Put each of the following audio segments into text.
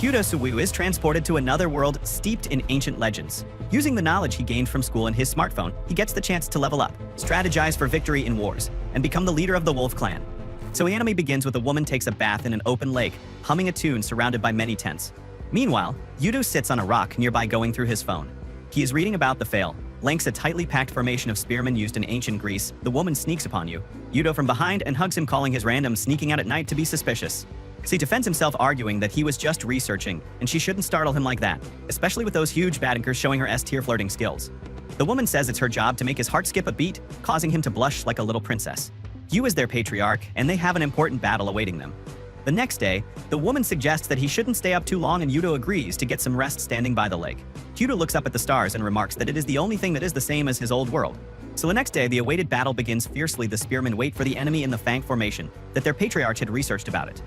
Yudo Suwu is transported to another world steeped in ancient legends. Using the knowledge he gained from school and his smartphone, he gets the chance to level up, strategize for victory in wars, and become the leader of the Wolf Clan. So the anime begins with a woman takes a bath in an open lake, humming a tune surrounded by many tents. Meanwhile, Yudo sits on a rock nearby going through his phone. He is reading about the phalanx, a tightly packed formation of spearmen used in ancient Greece. The woman sneaks upon Yudo from behind and hugs him, calling his random sneaking out at night to be suspicious. So he defends himself, arguing that he was just researching, and she shouldn't startle him like that, especially with those huge bad anchors showing her S-tier flirting skills. The woman says it's her job to make his heart skip a beat, causing him to blush like a little princess. Yu is their patriarch, and they have an important battle awaiting them. The next day, the woman suggests that he shouldn't stay up too long, and Yudo agrees to get some rest standing by the lake. Yudo looks up at the stars and remarks that it is the only thing that is the same as his old world. So the next day, the awaited battle begins fiercely. The spearmen wait for the enemy in the Fang formation that their patriarch had researched about it.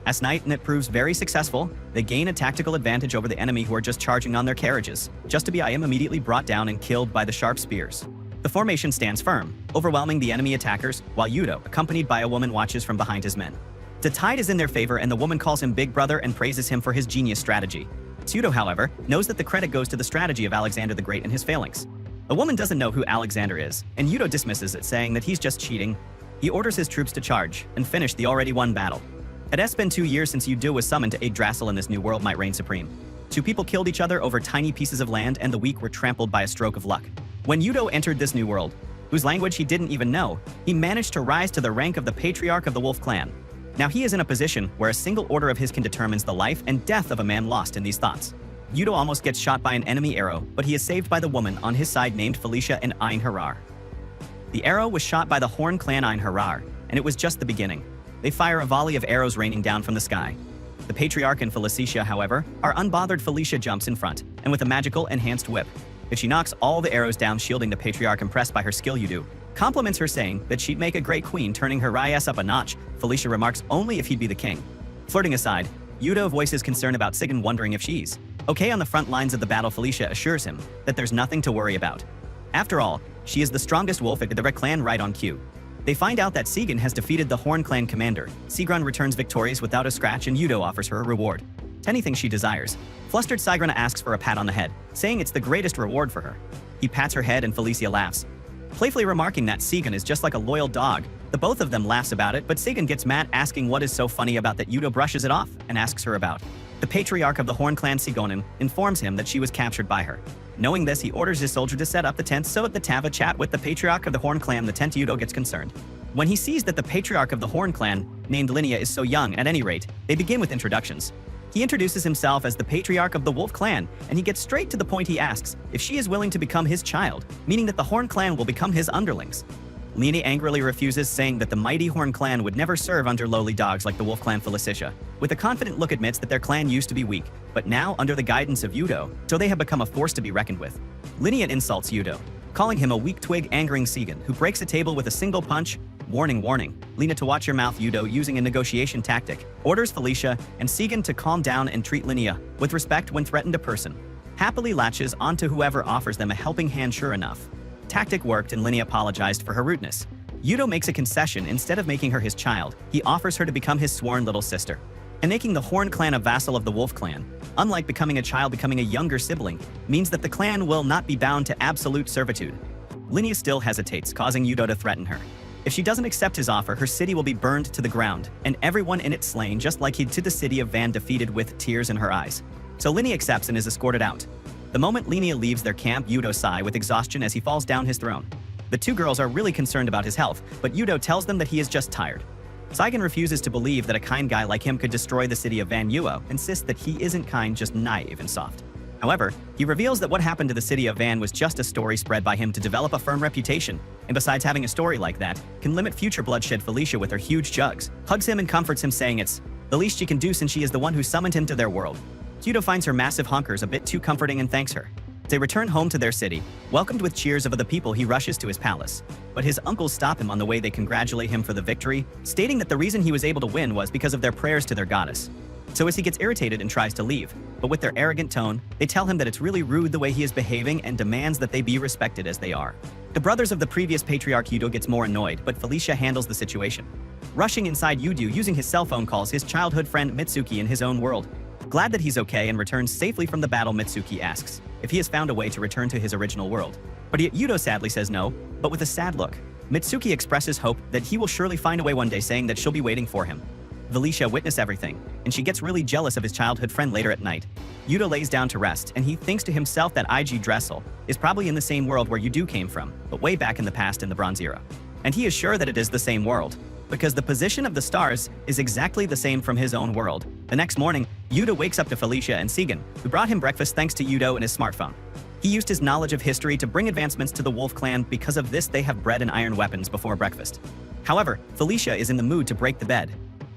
As night and it proves very successful, they gain a tactical advantage over the enemy who are just charging on their carriages, just to be immediately brought down and killed by the sharp spears. The formation stands firm, overwhelming the enemy attackers, while Yudo, accompanied by a woman, watches from behind his men. The tide is in their favor, and the woman calls him Big Brother and praises him for his genius strategy. Yudo, however, knows that the credit goes to the strategy of Alexander the Great and his phalanx. The woman doesn't know who Alexander is, and Yudo dismisses it, saying that he's just cheating. He orders his troops to charge and finish the already won battle. It has been 2 years since Yudo was summoned to aid Drasil, and this new world might reign supreme. 2 people killed each other over tiny pieces of land, and the weak were trampled by a stroke of luck. When Yudo entered this new world, whose language he didn't even know, he managed to rise to the rank of the patriarch of the Wolf Clan. Now he is in a position where a single order of his can determines the life and death of a man lost in these thoughts. Yudo almost gets shot by an enemy arrow, but he is saved by the woman on his side named Felicia and Ein-Harar. The arrow was shot by the Horn Clan Ein-Harar, and it was just the beginning. They fire a volley of arrows raining down from the sky. The patriarch and Felicia, however, are unbothered. Felicia jumps in front, and with a magical enhanced whip, she knocks all the arrows down, shielding the patriarch. Impressed by her skill, Yudo compliments her, saying that she'd make a great queen, turning her rise up a notch. Felicia remarks only if he'd be the king. Flirting aside, Yudo voices concern about Sigan, wondering if she's okay on the front lines of the battle. Felicia assures him that there's nothing to worry about. After all, she is the strongest wolf at the Red Clan. Right on cue, they find out that Sigan has defeated the Horn Clan commander. Sigrun returns victorious without a scratch, and Yudo offers her a reward, anything she desires. Flustered, Sigrun asks for a pat on the head, saying it's the greatest reward for her. He pats her head and Felicia laughs, playfully remarking that Sigan is just like a loyal dog. The both of them laughs about it, but Sigan gets mad, asking what is so funny about that. Yudo brushes it off and asks her about the patriarch of the Horn Clan. Sigonin informs him that she was captured by her. Knowing this, he orders his soldier to set up the tent so that the Tava chat with the patriarch of the Horn Clan. The tent. Yudo gets concerned when he sees that the patriarch of the Horn Clan, named Linnea, is so young. At any rate, they begin with introductions. He introduces himself as the patriarch of the Wolf Clan, and he gets straight to the point. He asks if she is willing to become his child, meaning that the Horn Clan will become his underlings. Linnea angrily refuses, saying that the mighty Horn Clan would never serve under lowly dogs like the Wolf Clan. Felicia, with a confident look, admits that their clan used to be weak, but now, under the guidance of Yudo, so they have become a force to be reckoned with. Linnea insults Yudo, calling him a weak twig, angering Sigan, who breaks a table with a single punch. Warning, warning, Lena to watch your mouth. Yudo, using a negotiation tactic, orders Felicia and Sigan to calm down and treat Linnea with respect when threatened. A person happily latches onto whoever offers them a helping hand. Sure enough, tactic worked, and Linnea apologized for her rudeness. Yudo makes a concession. Instead of making her his child, he offers her to become his sworn little sister, and making the Horn Clan a vassal of the Wolf Clan. Unlike becoming a child, becoming a younger sibling means that the clan will not be bound to absolute servitude. Linnea still hesitates, causing Yudo to threaten her. If she doesn't accept his offer, her city will be burned to the ground, and everyone in it slain, just like he did to the city of Van, defeated with tears in her eyes. So Linnea accepts and is escorted out. The moment Linnea leaves their camp, Yudo sighs with exhaustion as he falls down his throne. The 2 girls are really concerned about his health, but Yudo tells them that he is just tired. Sigan refuses to believe that a kind guy like him could destroy the city of Van. Yudo insists that he isn't kind, just naive and soft. However, he reveals that what happened to the city of Van was just a story spread by him to develop a firm reputation, and besides, having a story like that can limit future bloodshed. Felicia, with her huge jugs, hugs him and comforts him, saying it's the least she can do since she is the one who summoned him to their world. Yudo finds her massive honkers a bit too comforting and thanks her. They return home to their city, welcomed with cheers of the people. He rushes to his palace, but his uncles stop him on the way. They congratulate him for the victory, stating that the reason he was able to win was because of their prayers to their goddess. So as he gets irritated and tries to leave, but with their arrogant tone, they tell him that it's really rude the way he is behaving and demands that they be respected as they are. The brothers of the previous patriarch. Yudo gets more annoyed, but Felicia handles the situation. Rushing inside, Yudo, using his cell phone, calls his childhood friend Mitsuki in his own world. Glad that he's okay and returns safely from the battle, Mitsuki asks if he has found a way to return to his original world. But Yudo sadly says no, but with a sad look. Mitsuki expresses hope that he will surely find a way one day, saying that she'll be waiting for him. Felicia witnesses everything, and she gets really jealous of his childhood friend later at night. Yudo lays down to rest, and he thinks to himself that IG Dressel is probably in the same world where Yudo came from, but way back in the past in the Bronze Era. And he is sure that it is the same world, because the position of the stars is exactly the same from his own world. The next morning, Yudo wakes up to Felicia and Segan, who brought him breakfast thanks to Yudo and his smartphone. He used his knowledge of history to bring advancements to the Wolf Clan. Because of this, they have bread and iron weapons before breakfast. However, Felicia is in the mood to break the bed.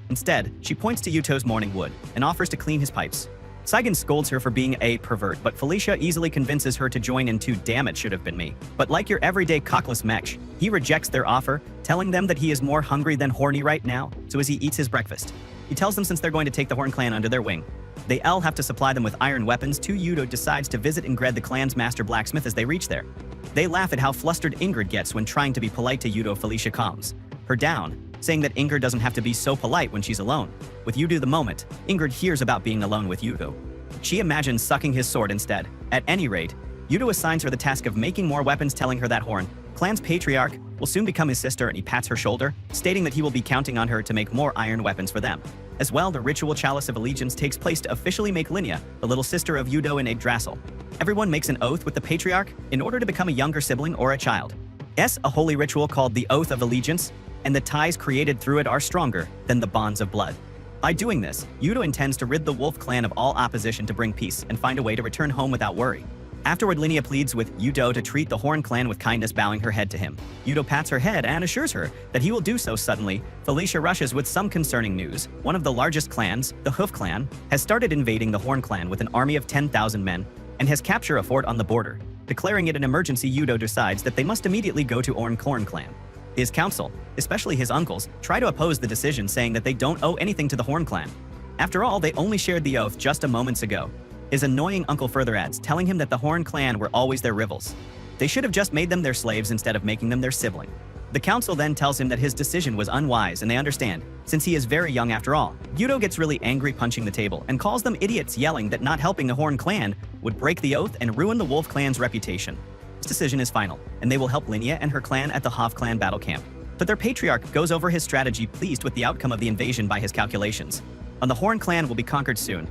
Instead, she points to Yuto's morning wood and offers to clean his pipes. Saigon scolds her for being a pervert, but Felicia easily convinces her to join in too. Damn, it should have been me. But like your everyday cockless mech, he rejects their offer, telling them that he is more hungry than horny right now, so as he eats his breakfast. He tells them since they're going to take the Horn Clan under their wing, they all have to supply them with iron weapons. Yudo decides to visit Ingrid, the clan's master blacksmith, as they reach there. They laugh at how flustered Ingrid gets when trying to be polite to Yudo. Felicia calms her down, saying that Ingrid doesn't have to be so polite when she's alone with Yudo. The moment Ingrid hears about being alone with Yudo, she imagines sucking his sword instead. At any rate, Yudo assigns her the task of making more weapons, telling her that Horn Clan's patriarch will soon become his sister, and he pats her shoulder, stating that he will be counting on her to make more iron weapons for them. As well, the ritual Chalice of Allegiance takes place to officially make Linnea the little sister of Yudo and Yggdrasil. Everyone makes an oath with the patriarch in order to become a younger sibling or a child. A holy ritual called the Oath of Allegiance, and the ties created through it are stronger than the bonds of blood. By doing this, Yudo intends to rid the Wolf Clan of all opposition to bring peace and find a way to return home without worry. Afterward, Linnea pleads with Yudo to treat the Horn Clan with kindness, bowing her head to him. Yudo pats her head and assures her that he will do so. Suddenly, Felicia rushes with some concerning news. One of the largest clans, the Hoof Clan, has started invading the Horn Clan with an army of 10,000 men and has captured a fort on the border. Declaring it an emergency, Yudo decides that they must immediately go to Horn Clan. His council, especially his uncles, try to oppose the decision, saying that they don't owe anything to the Horn Clan. After all, they only shared the oath just a moments ago. His annoying uncle further adds, telling him that the Horn Clan were always their rivals. They should have just made them their slaves instead of making them their sibling. The council then tells him that his decision was unwise, and they understand, since he is very young after all. Yudo gets really angry, punching the table, and calls them idiots, yelling that not helping the Horn Clan would break the oath and ruin the Wolf Clan's reputation. His decision is final, and they will help Linnea and her clan at the Hof Clan battle camp. But their patriarch goes over his strategy, pleased with the outcome of the invasion by his calculations. And the Horn Clan will be conquered soon.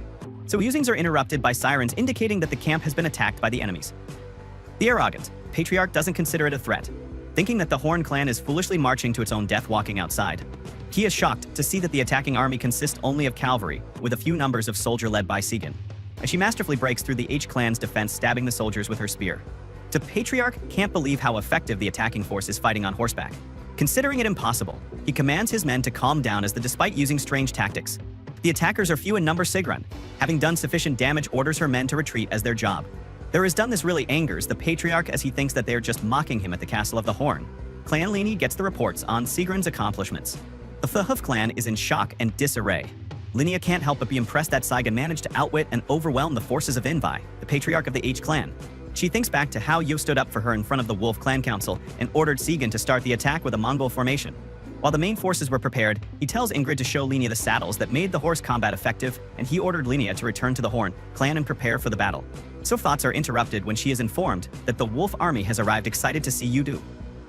So musings are interrupted by sirens indicating that the camp has been attacked by the enemies. The arrogant patriarch doesn't consider it a threat, thinking that the Horn Clan is foolishly marching to its own death, walking outside. He is shocked to see that the attacking army consists only of cavalry, with a few numbers of soldier led by Segan, as she masterfully breaks through the H clan's defense, stabbing the soldiers with her spear. The patriarch can't believe how effective the attacking force is fighting on horseback. Considering it impossible, he commands his men to calm down, as despite using strange tactics, the attackers are few in number. Sigrun, having done sufficient damage, orders her men to retreat as their job. There is done this really angers the patriarch, as he thinks that they are just mocking him at the castle of the Horn Clan. Linnea gets the reports on Sigrun's accomplishments. The Hoof Clan is in shock and disarray. Linnea can't help but be impressed that Saigon managed to outwit and overwhelm the forces of Invi, the patriarch of the H clan. She thinks back to how Yo stood up for her in front of the Wolf Clan Council and ordered Segan to start the attack with a Mongol formation. While the main forces were prepared, he tells Ingrid to show Linnea the saddles that made the horse combat effective, and he ordered Linnea to return to the Horn Clan and prepare for the battle. So thoughts are interrupted when she is informed that the Wolf army has arrived, excited to see Yudo.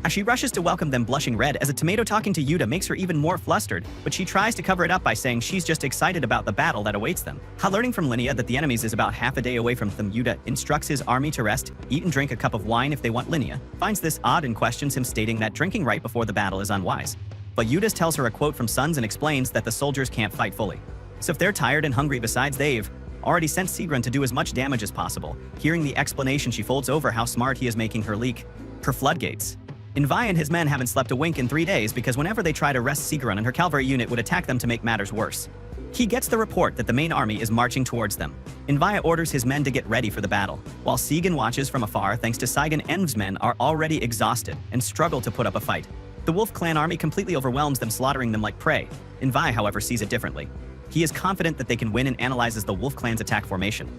As she rushes to welcome them, blushing red as a tomato, talking to Yuda makes her even more flustered, but she tries to cover it up by saying she's just excited about the battle that awaits them. Learning from Linnea that the enemies is about half a day away from them, Yuda instructs his army to rest, eat and drink a cup of wine if they want. Linnea finds this odd and questions him, stating that drinking right before the battle is unwise. But Yuda tells her a quote from Sons and explains that the soldiers can't fight fully. So if they're tired and hungry, besides they've already sent Sigrun to do as much damage as possible. Hearing the explanation, she folds over how smart he is, making her leak her floodgates. Invi and his men haven't slept a wink in 3 days, because whenever they try to rest, Sigrun and her cavalry unit would attack them to make matters worse. He gets the report that the main army is marching towards them. Invi orders his men to get ready for the battle, while Segan watches from afar thanks to Saigon. Env's men are already exhausted and struggle to put up a fight. The Wolf Clan army completely overwhelms them, slaughtering them like prey. Invi, however, sees it differently. He is confident that they can win and analyzes the Wolf Clan's attack formation.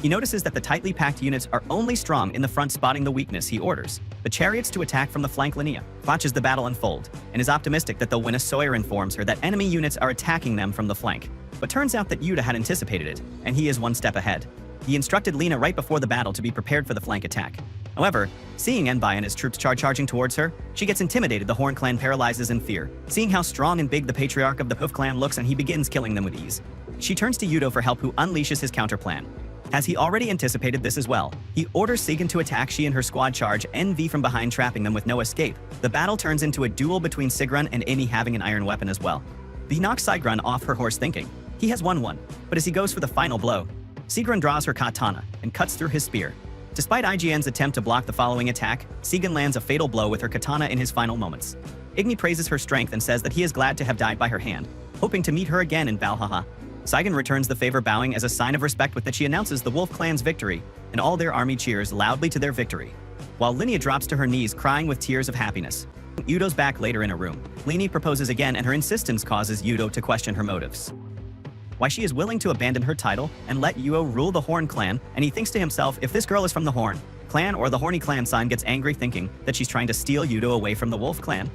He notices that the tightly packed units are only strong in the front, spotting the weakness. He orders the chariots to attack from the flank. Linnea watches the battle unfold and is optimistic that they'll win. Sawyer informs her that enemy units are attacking them from the flank, but turns out that Yuta had anticipated it, and he is one step ahead. He instructed Lena right before the battle to be prepared for the flank attack. However, seeing Enbai and his troops charging towards her, she gets intimidated. The Horn clan paralyzes in fear, seeing how strong and big the patriarch of the Hoof clan looks, and he begins killing them with ease. She turns to Yudo for help, who unleashes his counterplan. As he already anticipated this as well, he orders Sigan to attack. She and her squad charge NV from behind, trapping them with no escape. The battle turns into a duel between Sigrun and Amy, having an iron weapon as well. He knocks Sigrun off her horse, thinking he has won one, but as he goes for the final blow, Sigrun draws her katana and cuts through his spear. Despite IGN's attempt to block the following attack, Sigan lands a fatal blow with her katana in his final moments. Igni praises her strength and says that he is glad to have died by her hand, hoping to meet her again in Valhalla. Sigan returns the favor, bowing as a sign of respect, with that she announces the Wolf clan's victory, and all their army cheers loudly to their victory. While Linnea drops to her knees, crying with tears of happiness. Yudo's back later in a room. Lini proposes again, and her insistence causes Yudo to question her motives. Why she is willing to abandon her title and let Yuo rule the Horn clan, and he thinks to himself, if this girl is from the Horn clan or the Horny clan sign, gets angry, thinking that she's trying to steal Yudo away from the Wolf clan.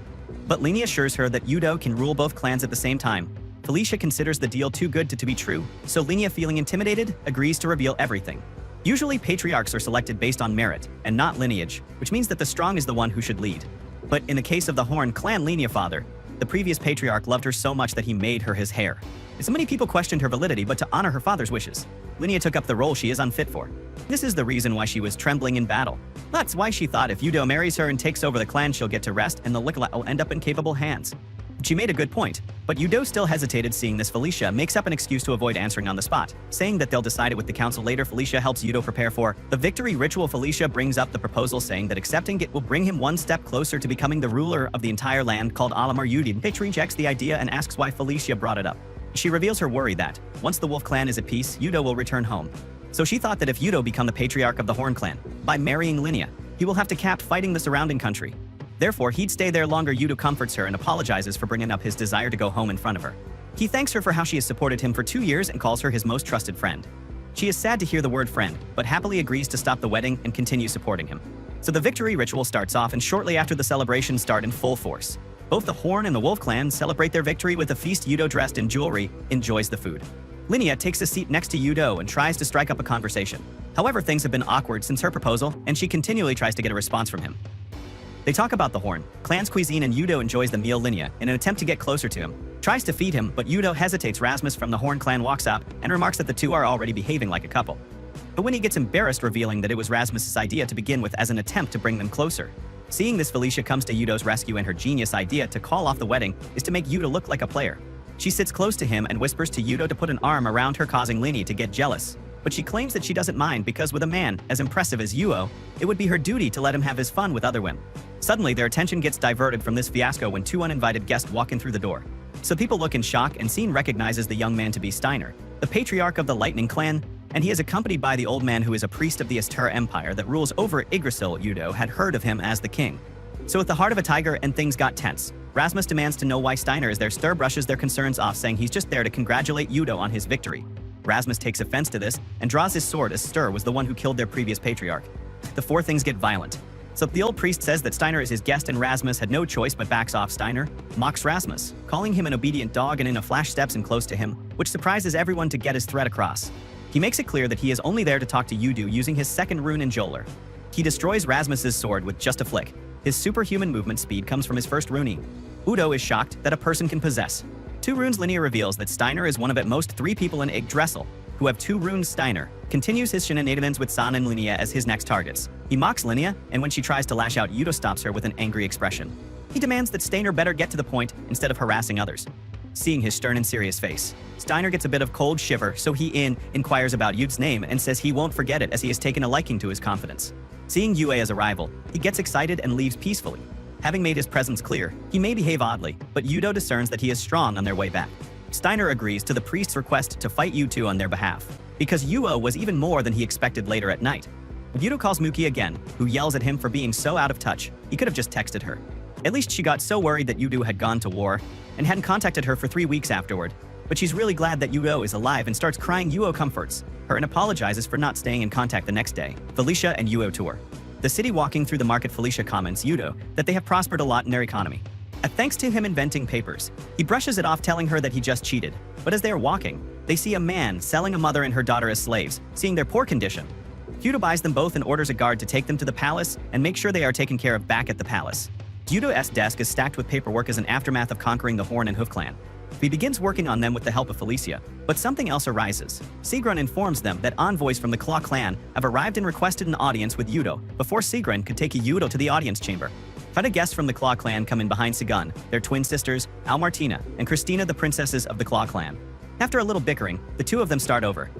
But Lini assures her that Yudo can rule both clans at the same time. Felicia considers the deal too good to be true, so Linnea, feeling intimidated, agrees to reveal everything. Usually patriarchs are selected based on merit and not lineage, which means that the strong is the one who should lead. But in the case of the Horn clan Linnea father, the previous patriarch loved her so much that he made her his heir. So many people questioned her validity, but to honor her father's wishes, Linnea took up the role she is unfit for. This is the reason why she was trembling in battle. That's why she thought if Yudo marries her and takes over the clan, she'll get to rest and the Lickla will end up in capable hands. She made a good point, but Yudo still hesitated. Seeing this, Felicia makes up an excuse to avoid answering on the spot, saying that they'll decide it with the council later. Felicia helps Yudo prepare for the victory ritual. Felicia brings up the proposal, saying that accepting it will bring him one step closer to becoming the ruler of the entire land called Alamar. Yudo rejects the idea and asks why Felicia brought it up. She reveals her worry that, once the Wolf clan is at peace, Yudo will return home. So she thought that if Yudo become the patriarch of the Horn clan, by marrying Linnea, he will have to cap fighting the surrounding country. Therefore, he'd stay there longer. Yudo comforts her and apologizes for bringing up his desire to go home in front of her. He thanks her for how she has supported him for 2 years and calls her his most trusted friend. She is sad to hear the word friend, but happily agrees to stop the wedding and continue supporting him. So the victory ritual starts off, and shortly after the celebrations start in full force. Both the Horn and the Wolf clan celebrate their victory with a feast. Yudo, dressed in jewelry, enjoys the food. Linnea takes a seat next to Yudo and tries to strike up a conversation. However, things have been awkward since her proposal, and she continually tries to get a response from him. They talk about the Horn clan's cuisine, and Yudo enjoys the meal. Linnea, in an attempt to get closer to him, tries to feed him, but Yudo hesitates. Rasmus from the Horn clan walks up and remarks that the two are already behaving like a couple. But when he gets embarrassed, revealing that it was Rasmus's idea to begin with as an attempt to bring them closer. Seeing this, Felicia comes to Yudo's rescue, and her genius idea to call off the wedding is to make Yudo look like a player. She sits close to him and whispers to Yudo to put an arm around her, causing Linnea to get jealous. But she claims that she doesn't mind because with a man as impressive as Yuo, it would be her duty to let him have his fun with other women. Suddenly, their attention gets diverted from this fiasco when two uninvited guests walk in through the door. So people look in shock, and Scene recognizes the young man to be Steiner, the patriarch of the Lightning clan, and he is accompanied by the old man who is a priest of the Astura Empire that rules over Yggdrasil. Yudo had heard of him as the king. So with the heart of a tiger, and things got tense. Rasmus demands to know why Steiner is there. Stur brushes their concerns off, saying he's just there to congratulate Yudo on his victory. Rasmus takes offense to this and draws his sword, as Stur was the one who killed their previous patriarch. The four things get violent. So the old priest says that Steiner is his guest, and Rasmus had no choice but backs off. Steiner mocks Rasmus, calling him an obedient dog, and in a flash steps in close to him, which surprises everyone to get his threat across. He makes it clear that he is only there to talk to Yudo using his second rune Enjoler. He destroys Rasmus's sword with just a flick. His superhuman movement speed comes from his first rune. Udo is shocked that a person can possess 2 runes. Linnea reveals that Steiner is one of at most 3 people in Yggdrasil who have 2 runes. Steiner continues his shenanigans with San and Linnea as his next targets. He mocks Linnea, and when she tries to lash out, Yudo stops her with an angry expression. He demands that Steiner better get to the point instead of harassing others. Seeing his stern and serious face, Steiner gets a bit of cold shiver, so he inquires about Yude's name and says he won't forget it, as he has taken a liking to his confidence. Seeing Yue as a rival, he gets excited and leaves peacefully. Having made his presence clear, he may behave oddly, but Yudo discerns that he is strong on their way back. Steiner agrees to the priest's request to fight Yuto on their behalf, because Yuo was even more than he expected later at night. Yudo calls Muki again, who yells at him for being so out of touch. He could have just texted her. At least she got so worried that Yudo had gone to war and hadn't contacted her for 3 weeks afterward. But she's really glad that Yudo is alive and starts crying. Yuo comforts her and apologizes for not staying in contact the next day. Felicia and Yuo tour the city. Walking through the market, Felicia comments Yudo that they have prospered a lot in their economy. Thanks to him inventing papers. He brushes it off, telling her that he just cheated. But as they are walking, they see a man selling a mother and her daughter as slaves. Seeing their poor condition, Yudo buys them both and orders a guard to take them to the palace and make sure they are taken care of back at the palace. Yudo's desk is stacked with paperwork as an aftermath of conquering the Horn and Hoof clan. He begins working on them with the help of Felicia, but something else arises. Sigrun informs them that envoys from the Claw clan have arrived and requested an audience with Yudo before Sigrun could take Yudo to the audience chamber. But guests from the Claw clan come in behind Sigun, their twin sisters, Almartina and Christina, the princesses of the Claw clan. After a little bickering, the two of them start over.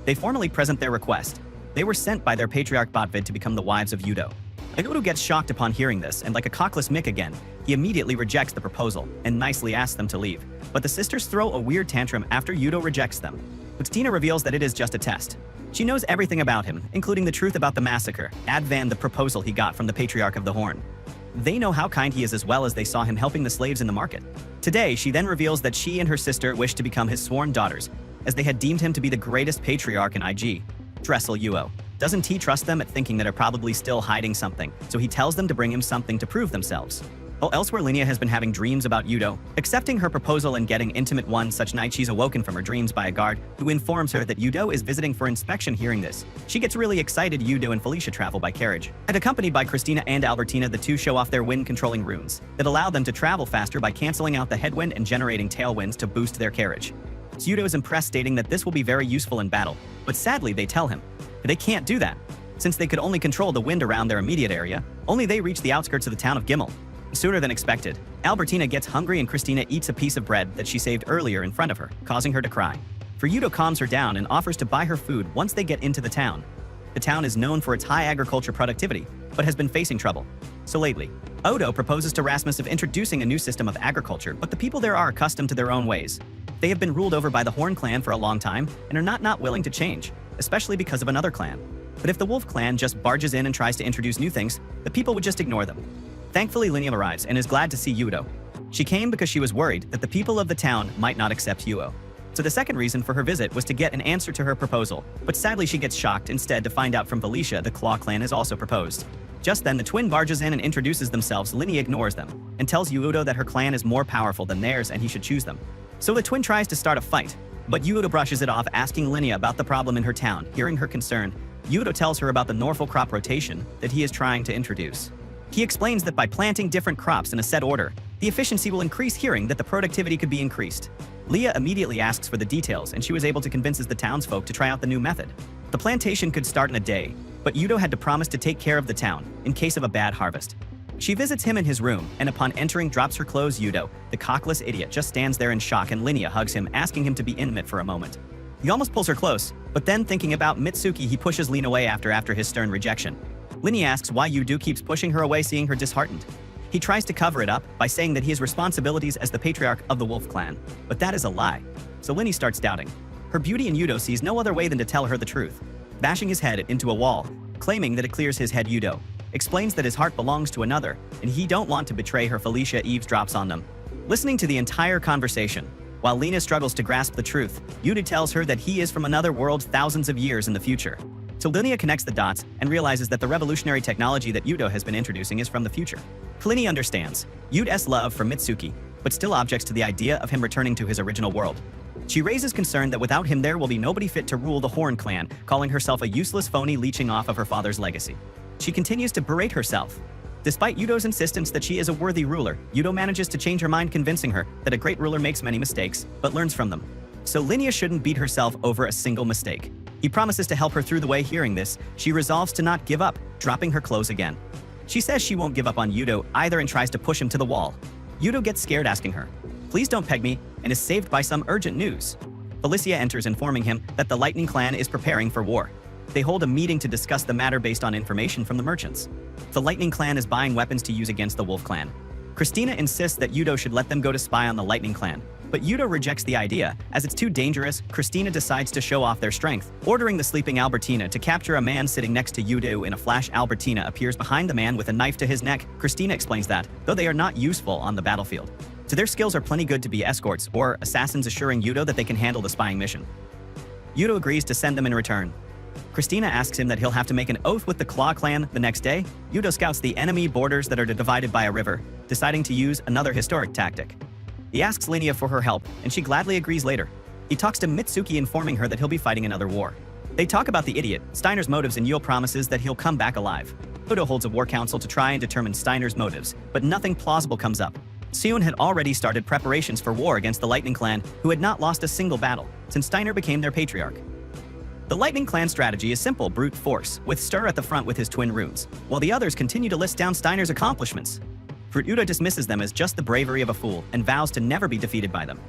They formally present their request. They were sent by their patriarch Botvid to become the wives of Yudo. Yudo gets shocked upon hearing this, and like a cockless Mick again, he immediately rejects the proposal and nicely asks them to leave. But the sisters throw a weird tantrum after Yudo rejects them. Christina reveals that it is just a test. She knows everything about him, including the truth about the massacre, Advan, the proposal he got from the patriarch of the Horn. They know how kind he is, as well as they saw him helping the slaves in the market. Today, she then reveals that she and her sister wish to become his sworn daughters, as they had deemed him to be the greatest patriarch in IG. Dressel Yuo. Doesn't he trust them at thinking that are probably still hiding something, so he tells them to bring him something to prove themselves. While elsewhere, Linnea has been having dreams about Yudo, accepting her proposal and getting intimate. One such night, she's awoken from her dreams by a guard who informs her that Yudo is visiting for inspection. Hearing this, she gets really excited. Yudo and Felicia travel by carriage. And accompanied by Christina and Albertina, the two show off their wind-controlling runes that allow them to travel faster by canceling out the headwind and generating tailwinds to boost their carriage. Yudo is impressed, stating that this will be very useful in battle, but sadly they tell him that they can't do that. Since they could only control the wind around their immediate area, only they reach the outskirts of the town of Gimmel. Sooner than expected, Albertina gets hungry and Christina eats a piece of bread that she saved earlier in front of her, causing her to cry. For Yudo calms her down and offers to buy her food once they get into the town. The town is known for its high agriculture productivity, but has been facing trouble. So lately, Odo proposes to Rasmus of introducing a new system of agriculture, but the people there are accustomed to their own ways. They have been ruled over by the Horn clan for a long time and are not willing to change, especially because of another clan. But if the Wolf clan just barges in and tries to introduce new things, the people would just ignore them. Thankfully, Linnea arrives and is glad to see Yudo. She came because she was worried that the people of the town might not accept Yuo. So the second reason for her visit was to get an answer to her proposal, but sadly she gets shocked instead to find out from Felicia the Claw clan has also proposed. Just then, the twin barges in and introduces themselves. Linnea ignores them and tells Yudo that her clan is more powerful than theirs and he should choose them. So the twin tries to start a fight, but Yudo brushes it off, asking Linnea about the problem in her town. Hearing her concern, Yudo tells her about the Norfolk crop rotation that he is trying to introduce. He explains that by planting different crops in a set order, the efficiency will increase. Hearing that the productivity could be increased, Leah immediately asks for the details, and she was able to convince the townsfolk to try out the new method. The plantation could start in a day, but Yudo had to promise to take care of the town in case of a bad harvest. She visits him in his room, and upon entering drops her clothes. Yudo, the cockless idiot, just stands there in shock, and Linnea hugs him, asking him to be intimate for a moment. He almost pulls her close, but then thinking about Mitsuki, he pushes Lin away after his stern rejection. Linnea asks why Yudo keeps pushing her away, seeing her disheartened. He tries to cover it up by saying that he has responsibilities as the patriarch of the Wolf clan, but that is a lie. So Linnea starts doubting her beauty, and Yudo sees no other way than to tell her the truth. Bashing his head into a wall, claiming that it clears his head, Yudo explains that his heart belongs to another, and he don't want to betray her. Felicia eavesdrops on them, listening to the entire conversation. While Lena struggles to grasp the truth, Yudo tells her that he is from another world thousands of years in the future. So Linnea connects the dots and realizes that the revolutionary technology that Yudo has been introducing is from the future. Linnea understands Yudo's love for Mitsuki, but still objects to the idea of him returning to his original world. She raises concern that without him there will be nobody fit to rule the Horn clan, calling herself a useless phony leeching off of her father's legacy. She continues to berate herself. Despite Yudo's insistence that she is a worthy ruler, Yudo manages to change her mind, convincing her that a great ruler makes many mistakes, but learns from them. So Linnea shouldn't beat herself over a single mistake. He promises to help her through the way. Hearing this, she resolves to not give up, dropping her clothes again. She says she won't give up on Yudo either and tries to push him to the wall. Yudo gets scared, asking her, "Please don't peg me," and is saved by some urgent news. Felicia enters, informing him that the Lightning Clan is preparing for war. They hold a meeting to discuss the matter based on information from the merchants. The Lightning Clan is buying weapons to use against the Wolf Clan. Christina insists that Yudo should let them go to spy on the Lightning Clan, but Yudo rejects the idea as it's too dangerous. Christina decides to show off their strength, ordering the sleeping Albertina to capture a man sitting next to Yudo. In a flash, Albertina appears behind the man with a knife to his neck. Christina explains that, though they are not useful on the battlefield, so their skills are plenty good to be escorts or assassins, assuring Yudo that they can handle the spying mission. Yudo agrees to send them in return. Christina asks him that he'll have to make an oath with the Claw clan the next day. Yudo scouts the enemy borders that are divided by a river, deciding to use another historic tactic. He asks Linnea for her help, and she gladly agrees later. He talks to Mitsuki, informing her that he'll be fighting another war. They talk about the idiot, Steiner's motives, and Yudo promises that he'll come back alive. Yudo holds a war council to try and determine Steiner's motives, but nothing plausible comes up. Seon had already started preparations for war against the Lightning Clan, who had not lost a single battle since Steiner became their patriarch. The Lightning Clan strategy is simple brute force, with Stur at the front with his twin runes, while the others continue to list down Steiner's accomplishments. Yudo dismisses them as just the bravery of a fool and vows to never be defeated by them.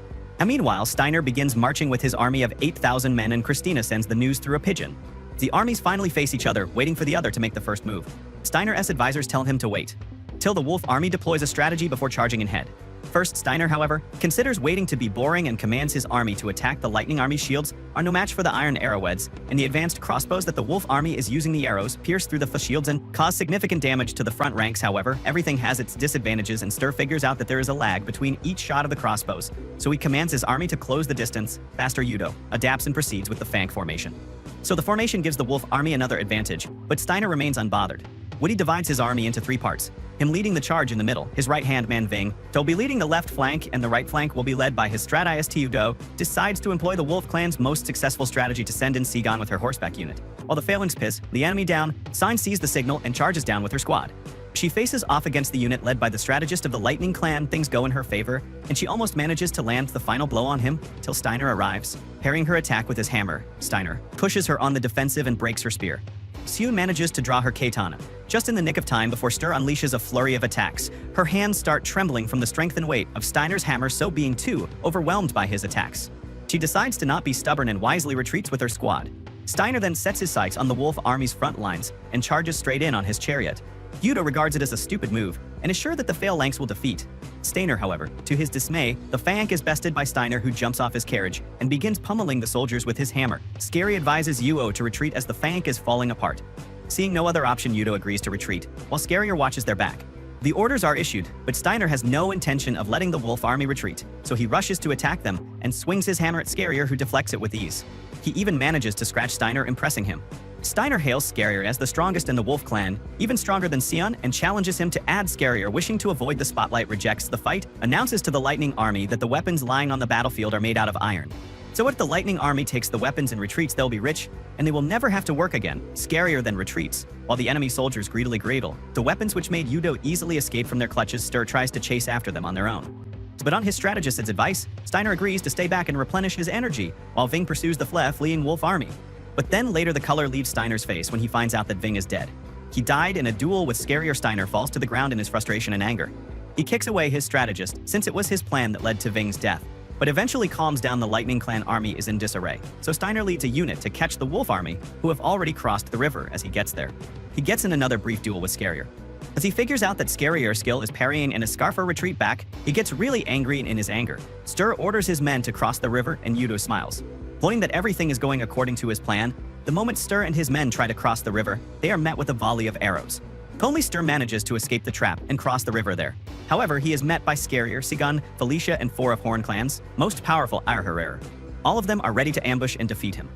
And meanwhile, Steiner begins marching with his army of 8,000 men, and Christina sends the news through a pigeon. The armies finally face each other, waiting for the other to make the first move. Steiner's advisors tell him to wait till the Wolf army deploys a strategy before charging ahead. First, Steiner, however, considers waiting to be boring and commands his army to attack. The Lightning army's shields are no match for the iron arrowheads, and the advanced crossbows that the Wolf army is using, the arrows pierce through the shields and cause significant damage to the front ranks. However, everything has its disadvantages, and Stur figures out that there is a lag between each shot of the crossbows, so he commands his army to close the distance faster. Yudo adapts and proceeds with the Fang formation. So the formation gives the Wolf army another advantage, but Steiner remains unbothered. Woody divides his army into 3 parts, him leading the charge in the middle. His right-hand man Ving will be leading the left flank, and the right flank will be led by his strategist Yudo decides to employ the Wolf clan's most successful strategy to send in Segon with her horseback unit. While the phalanx piss the enemy down, Sign sees the signal and charges down with her squad. She faces off against the unit led by the strategist of the Lightning Clan. Things go in her favor, and she almost manages to land the final blow on him till Steiner arrives. Parrying her attack with his hammer, Steiner pushes her on the defensive and breaks her spear. Seon manages to draw her katana just in the nick of time before Stur unleashes a flurry of attacks. Her hands start trembling from the strength and weight of Steiner's hammer, so being too overwhelmed by his attacks, she decides to not be stubborn and wisely retreats with her squad. Steiner then sets his sights on the Wolf army's front lines and charges straight in on his chariot. Yudo regards it as a stupid move and is sure that the phalanx will defeat. Steiner, however, to his dismay, the phalanx is bested by Steiner, who jumps off his carriage and begins pummeling the soldiers with his hammer. Scary advises Yudo to retreat as the phalanx is falling apart. Seeing no other option, Yudo agrees to retreat, while Scarier watches their back. The orders are issued, but Steiner has no intention of letting the Wolf army retreat, so he rushes to attack them and swings his hammer at Scarier, who deflects it with ease. He even manages to scratch Steiner, impressing him. Steiner hails Scarier as the strongest in the Wolf clan, even stronger than Seon, and challenges him to add. Scarier, wishing to avoid the spotlight, rejects the fight, announces to the Lightning army that the weapons lying on the battlefield are made out of iron. So if the Lightning army takes the weapons and retreats, they'll be rich, and they will never have to work again. Scarier then retreats, while the enemy soldiers greedily grapple the weapons which made Yudo easily escape from their clutches. Stur tries to chase after them on their own, but on his strategist's advice, Steiner agrees to stay back and replenish his energy, while Ving pursues the fleeing Wolf army. But then later the color leaves Steiner's face when he finds out that Ving is dead. He died in a duel with Scarier. Steiner falls to the ground in his frustration and anger. He kicks away his strategist, since it was his plan that led to Ving's death, but eventually calms down. The Lightning Clan army is in disarray, so Steiner leads a unit to catch the Wolf army, who have already crossed the river. As he gets there, he gets in another brief duel with Scarier. As he figures out that Scarier's skill is parrying and a scarfer retreat back, he gets really angry, and in his anger, Stur orders his men to cross the river, and Yudo smiles, pointing that everything is going according to his plan. The moment Stur and his men try to cross the river, they are met with a volley of arrows. Only Stur manages to escape the trap and cross the river there. However, he is met by Scarier, Segon, Felicia, and 4 of Horn Clan's most powerful Irherrer. All of them are ready to ambush and defeat him.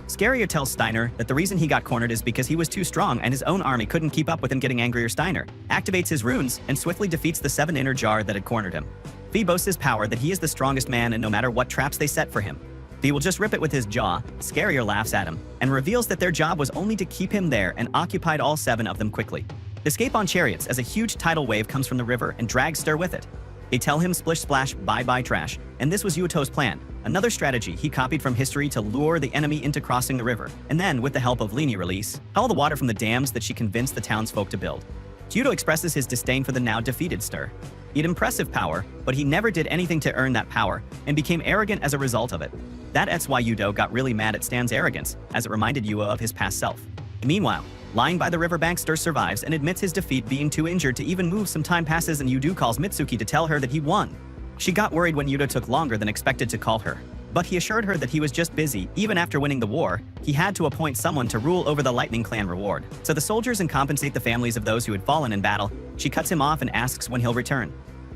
Scarier tells Steiner that the reason he got cornered is because he was too strong and his own army couldn't keep up with him. Getting angrier, Steiner activates his runes and swiftly defeats the 7 inner jar that had cornered him. He boasts his power that he is the strongest man, and no matter what traps they set for him, he will just rip it with his jaw. Scarier laughs at him and reveals that their job was only to keep him there, and occupied all 7 of them quickly. Escape on chariots as a huge tidal wave comes from the river and drags Stur with it. They tell him splish splash bye-bye trash, and this was Yuto's plan, another strategy he copied from history to lure the enemy into crossing the river, and then, with the help of Linnea, release all the water from the dams that she convinced the townsfolk to build. Yuto expresses his disdain for the now defeated Stur. He had impressive power, but he never did anything to earn that power, and became arrogant as a result of it. That's why Yudo got really mad at Stan's arrogance, as it reminded Yuo of his past self. Meanwhile, lying by the riverbank, Stur survives and admits his defeat, being too injured to even move. Some time passes, and Yudo calls Mitsuki to tell her that he won. She got worried when Yudo took longer than expected to call her, but he assured her that he was just busy. Even after winning the war, he had to appoint someone to rule over the Lightning Clan reward, so the soldiers and compensate the families of those who had fallen in battle. She cuts him off and asks when he'll return.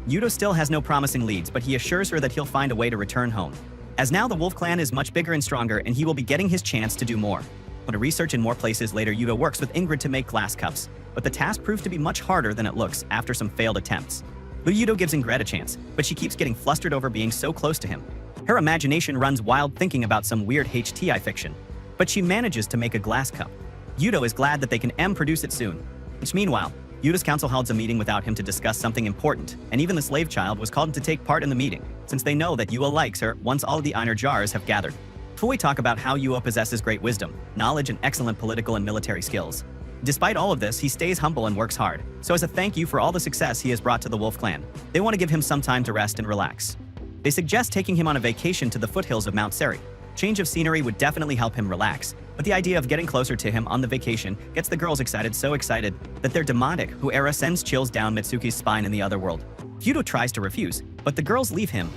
Yudo still has no promising leads, but he assures her that he'll find a way to return home. As now the Wolf Clan is much bigger and stronger, and he will be getting his chance to do more. But to research in more places later, Yudo works with Ingrid to make glass cups, but the task proves to be much harder than it looks after some failed attempts. Yudo gives Ingrid a chance, but she keeps getting flustered over being so close to him. Her imagination runs wild thinking about some weird HTI fiction, but she manages to make a glass cup. Yudo is glad that they can produce it soon. Which meanwhile, Yudo's council holds a meeting without him to discuss something important, and even the slave child was called to take part in the meeting, since they know that Yua likes her once all of the Einar jars have gathered. Before we talk about how Yua possesses great wisdom, knowledge, and excellent political and military skills. Despite all of this, he stays humble and works hard, so as a thank you for all the success he has brought to the Wolf Clan, they want to give him some time to rest and relax. They suggest taking him on a vacation to the foothills of Mount Seri. Change of scenery would definitely help him relax, but the idea of getting closer to him on the vacation gets the girls so excited that their demonic Huera sends chills down Mitsuki's spine in the other world. Yudo tries to refuse, but the girls leave him.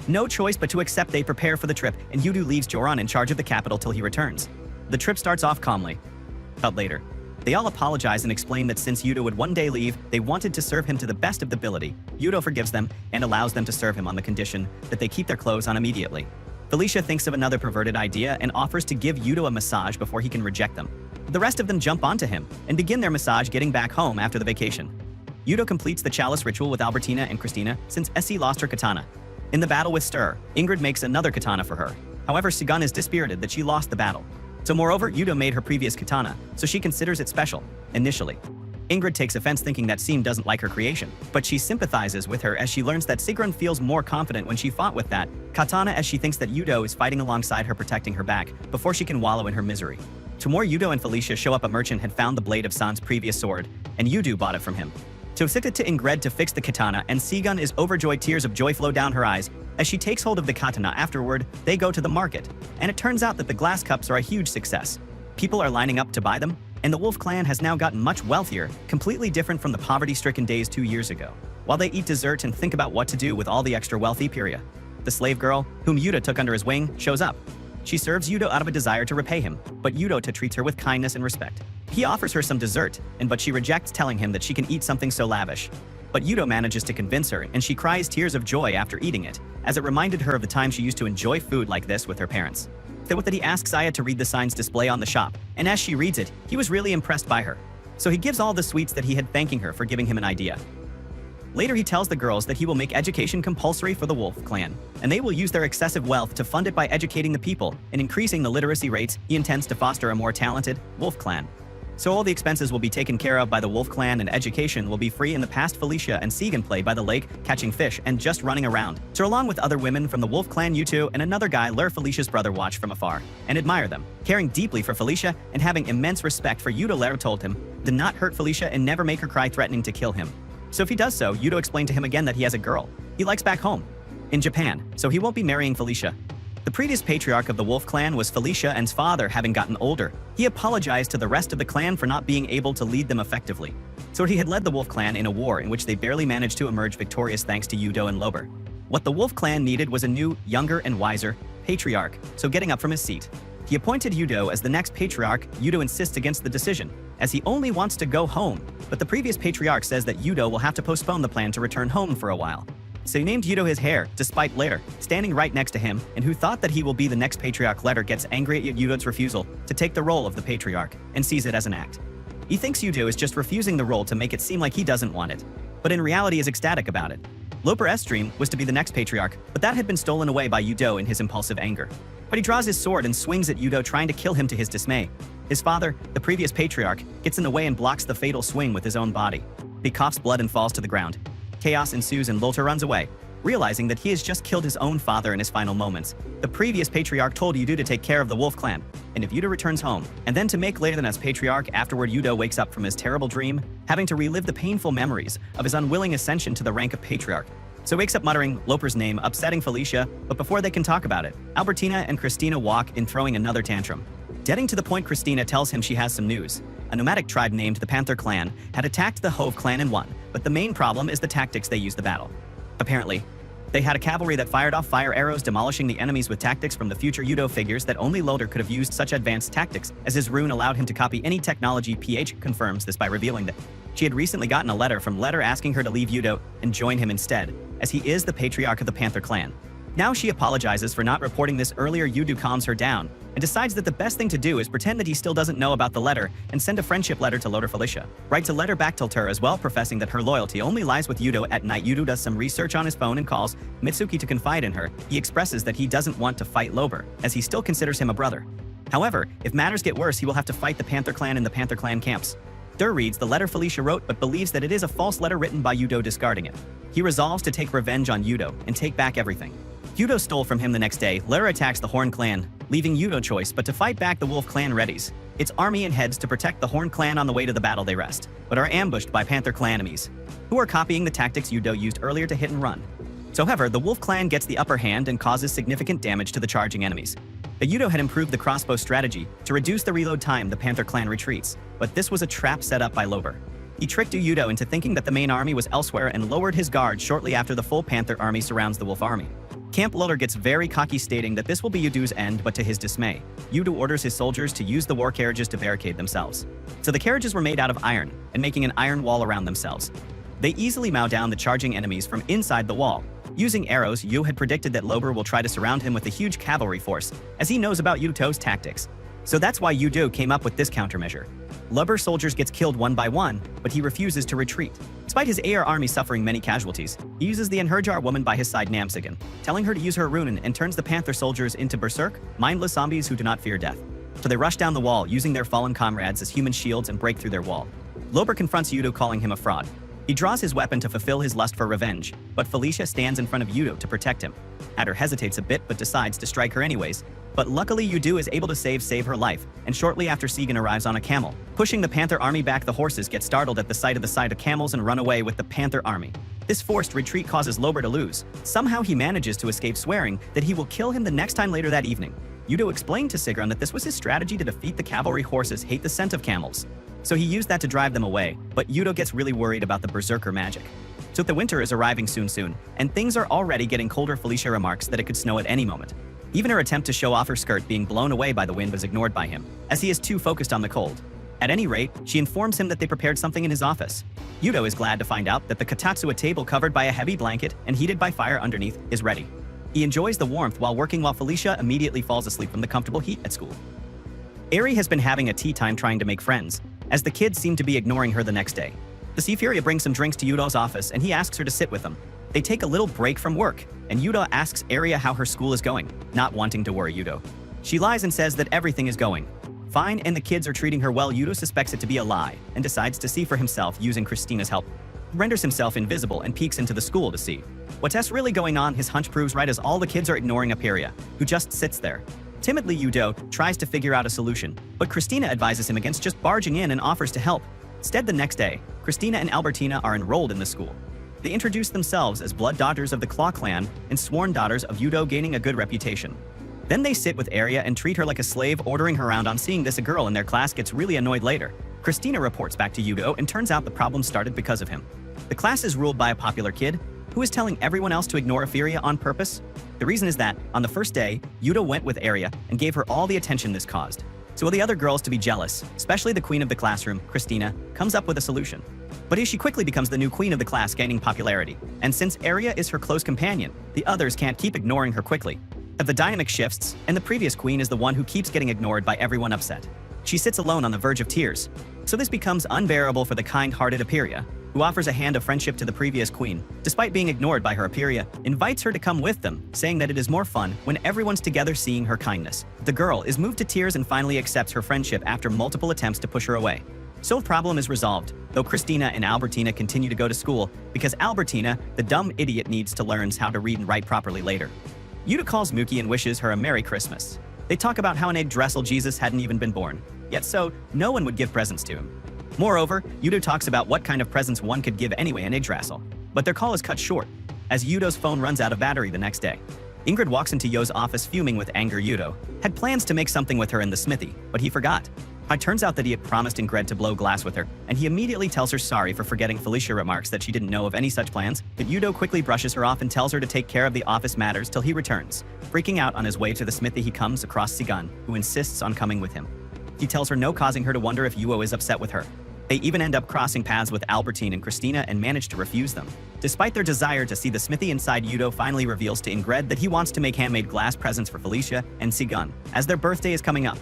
No choice but to accept. They prepare for the trip, and Yudo leaves Joran in charge of the capital till he returns. The trip starts off calmly. But later, they all apologize and explain that since Yudo would one day leave, they wanted to serve him to the best of the ability. Yudo forgives them and allows them to serve him on the condition that they keep their clothes on immediately. Felicia thinks of another perverted idea and offers to give Yudo a massage before he can reject them. The rest of them jump onto him and begin their massage getting back home after the vacation. Yudo completes the chalice ritual with Albertina and Christina since Essie lost her katana. In the battle with Stir, Ingrid makes another katana for her. However, Sigun is dispirited that she lost the battle. So moreover, Yudo made her previous katana, so she considers it special, initially. Ingrid takes offense thinking that Seam doesn't like her creation, but she sympathizes with her as she learns that Sigrun feels more confident when she fought with that katana as she thinks that Yudo is fighting alongside her protecting her back before she can wallow in her misery. Tomorrow Yudo and Felicia show up. A merchant had found the blade of San's previous sword, and Yudo bought it from him. So sent it to Ingrid to fix the katana, and Sigun is overjoyed. Tears of joy flow down her eyes as she takes hold of the katana. Afterward, they go to the market, and it turns out that the glass cups are a huge success. People are lining up to buy them, and the Wolf Clan has now gotten much wealthier, completely different from the poverty-stricken days 2 years ago. While they eat dessert and think about what to do with all the extra wealthy Pyria, the slave girl, whom Yudo took under his wing, shows up. She serves Yudo out of a desire to repay him, but Yudo treats her with kindness and respect. He offers her some dessert, but she rejects, telling him that she can eat something so lavish. But Yudo manages to convince her, and she cries tears of joy after eating it, as it reminded her of the time she used to enjoy food like this with her parents. With that, he asks Aya to read the signs display on the shop, and as she reads it, he was really impressed by her. So he gives all the sweets that he had, thanking her for giving him an idea. Later, he tells the girls that he will make education compulsory for the Wolf Clan, and they will use their excessive wealth to fund it by educating the people and increasing the literacy rates. He intends to foster a more talented Wolf Clan. So all the expenses will be taken care of by the Wolf Clan, and education will be free. In the past, Felicia and Sigun play by the lake, catching fish and just running around. So along with other women from the Wolf Clan, Yuto and another guy, Lur, Felicia's brother, watch from afar and admire them. Caring deeply for Felicia and having immense respect for Yuto, Lur told him to not hurt Felicia and never make her cry, threatening to kill him. So if he does so, Yuto explained to him again that he has a girl he likes back home in Japan, so he won't be marrying Felicia. The previous patriarch of the Wolf Clan was Felicia, and's father having gotten older. He apologized to the rest of the clan for not being able to lead them effectively. So he had led the Wolf Clan in a war in which they barely managed to emerge victorious thanks to Yudo and Lober. What the Wolf Clan needed was a new, younger, and wiser patriarch, so getting up from his seat, he appointed Yudo as the next patriarch. Yudo insists against the decision, as he only wants to go home, but the previous patriarch says that Yudo will have to postpone the plan to return home for a while. So he named Yudo his heir, despite Later standing right next to him, and who thought that he will be the next patriarch. Later gets angry at Yudo's refusal to take the role of the patriarch and sees it as an act. He thinks Yudo is just refusing the role to make it seem like he doesn't want it, but in reality is ecstatic about it. Loper's dream was to be the next patriarch, but that had been stolen away by Yudo in his impulsive anger. But he draws his sword and swings at Yudo, trying to kill him. To his dismay, his father, the previous patriarch, gets in the way and blocks the fatal swing with his own body. He coughs blood and falls to the ground. Chaos ensues and Lothar runs away, realizing that he has just killed his own father in his final moments. The previous patriarch told Yudo to take care of the Wolf Clan, and if Yudo returns home, and then to make later than as patriarch. Afterward, Yudo wakes up from his terrible dream, having to relive the painful memories of his unwilling ascension to the rank of patriarch. So wakes up muttering Loper's name, upsetting Felicia, but before they can talk about it, Albertina and Christina walk in, throwing another tantrum. Getting to the point, Christina tells him she has some news. A nomadic tribe named the Panther Clan had attacked the Hove Clan and won, but the main problem is the tactics they used the battle. Apparently, they had a cavalry that fired off fire arrows, demolishing the enemies with tactics from the future. Yudo figures that only Lothar could have used such advanced tactics, as his rune allowed him to copy any technology. PH confirms this by revealing that She had recently gotten a letter from Letter asking her to leave Yudo and join him instead, as he is the patriarch of the Panther clan. Now she apologizes for not reporting this earlier. Yudo calms her down and decides that the best thing to do is pretend that he still doesn't know about the letter and send a friendship letter to Loader Felicia. Writes a letter back to her as well, professing that her loyalty only lies with Yudo at night. Yudo does some research on his phone and calls Mitsuki to confide in her. He expresses that he doesn't want to fight Lober, as he still considers him a brother. However, if matters get worse, he will have to fight the Panther clan in the Panther clan camps. Dur reads the letter Felicia wrote but believes that it is a false letter written by Yudo, discarding it. He resolves to take revenge on Yudo and take back everything. Yudo stole from him the next day. Lara attacks the Horn clan, leaving Yudo choice but to fight back. The Wolf clan readies its army and heads to protect the Horn clan. On the way to the battle they rest, but are ambushed by Panther clan enemies, who are copying the tactics Yudo used earlier to hit and run. So however, the Wolf clan gets the upper hand and causes significant damage to the charging enemies. The Yudo had improved the crossbow strategy to reduce the reload time. The Panther clan retreats, but this was a trap set up by Lober. He tricked Yudo into thinking that the main army was elsewhere and lowered his guard shortly after the full Panther army surrounds the Wolf army. Camp Loader gets very cocky, stating that this will be Yudo's end, but to his dismay, Yudo orders his soldiers to use the war carriages to barricade themselves. So the carriages were made out of iron and making an iron wall around themselves. They easily mow down the charging enemies from inside the wall. Using arrows, Yu had predicted that Lober will try to surround him with a huge cavalry force, as he knows about Yudo's tactics. So that's why Yudo came up with this countermeasure. Lober's soldiers gets killed one by one, but he refuses to retreat. Despite his AR army suffering many casualties, he uses the Enherjar woman by his side, Namsigan, telling her to use her runen, and turns the Panther soldiers into berserk, mindless zombies who do not fear death. So they rush down the wall, using their fallen comrades as human shields and break through their wall. Lober confronts Yudo, calling him a fraud. He draws his weapon to fulfill his lust for revenge, but Felicia stands in front of Yudo to protect him. Adder hesitates a bit but decides to strike her anyways. But luckily Yudo is able to save her life, and shortly after Segan arrives on a camel. Pushing the Panther army back, the horses get startled at the sight of the side of camels and run away with the Panther army. This forced retreat causes Lober to lose. Somehow he manages to escape, swearing that he will kill him the next time. Later that evening, Yudo explained to Sigrun that this was his strategy to defeat the cavalry. Horses hate the scent of camels, so he used that to drive them away, but Yudo gets really worried about the berserker magic. So the winter is arriving soon, and things are already getting colder. Felicia remarks that it could snow at any moment. Even her attempt to show off her skirt being blown away by the wind was ignored by him, as he is too focused on the cold. At any rate, she informs him that they prepared something in his office. Yudo is glad to find out that the Katatsu, a table covered by a heavy blanket and heated by fire underneath, is ready. He enjoys the warmth while working, while Felicia immediately falls asleep from the comfortable heat at school. Eri has been having a tea time trying to make friends, as the kids seem to be ignoring her the next day. The Sea Furia brings some drinks to Yudo's office and he asks her to sit with them. They take a little break from work, and Yudo asks Aria how her school is going, not wanting to worry Yudo. She lies and says that everything is going fine and the kids are treating her well. Yudo suspects it to be a lie and decides to see for himself using Christina's help. He renders himself invisible and peeks into the school to see what's really going on. His hunch proves right, as all the kids are ignoring Aperia, who just sits there. Timidly, Yudo tries to figure out a solution, but Christina advises him against just barging in and offers to help. Instead, the next day, Christina and Albertina are enrolled in the school. They introduce themselves as blood daughters of the Claw clan and sworn daughters of Yudo, gaining a good reputation. Then they sit with Aria and treat her like a slave, ordering her around. On seeing this, a girl in their class gets really annoyed. Later, Christina reports back to Yudo, and turns out the problem started because of him. The class is ruled by a popular kid who is telling everyone else to ignore Aperia on purpose. The reason is that, on the first day, Yudo went with Aria and gave her all the attention this caused. So the other girls to be jealous, especially the queen of the classroom, Christina, comes up with a solution. But she quickly becomes the new queen of the class, gaining popularity. And since Aria is her close companion, the others can't keep ignoring her quickly. The dynamic shifts, and the previous queen is the one who keeps getting ignored by everyone upset. She sits alone on the verge of tears. So this becomes unbearable for the kind-hearted Aperia, who offers a hand of friendship to the previous queen. Despite being ignored by her, Aperia invites her to come with them, saying that it is more fun when everyone's together, seeing her kindness. The girl is moved to tears and finally accepts her friendship after multiple attempts to push her away. So the problem is resolved, though Christina and Albertina continue to go to school because Albertina, the dumb idiot, needs to learn how to read and write properly. Later, Yudo calls Muki and wishes her a Merry Christmas. They talk about how an Yggdrasil Jesus hadn't even been born, yet so no one would give presents to him. Moreover, Yudo talks about what kind of presents one could give anyway in Yggdrasil, but their call is cut short, as Yudo's phone runs out of battery the next day. Ingrid walks into Yo's office fuming with anger. Yudo had plans to make something with her in the smithy, but he forgot. It turns out that he had promised Ingrid to blow glass with her, and he immediately tells her sorry for forgetting. Felicia remarks that she didn't know of any such plans, but Yudo quickly brushes her off and tells her to take care of the office matters till he returns. Freaking out on his way to the smithy, he comes across Sigan, who insists on coming with him. He tells her no, causing her to wonder if Yuo is upset with her. They even end up crossing paths with Albertine and Christina and manage to refuse them. Despite their desire to see the smithy inside, Yudo finally reveals to Ingrid that he wants to make handmade glass presents for Felicia and Sigun, as their birthday is coming up.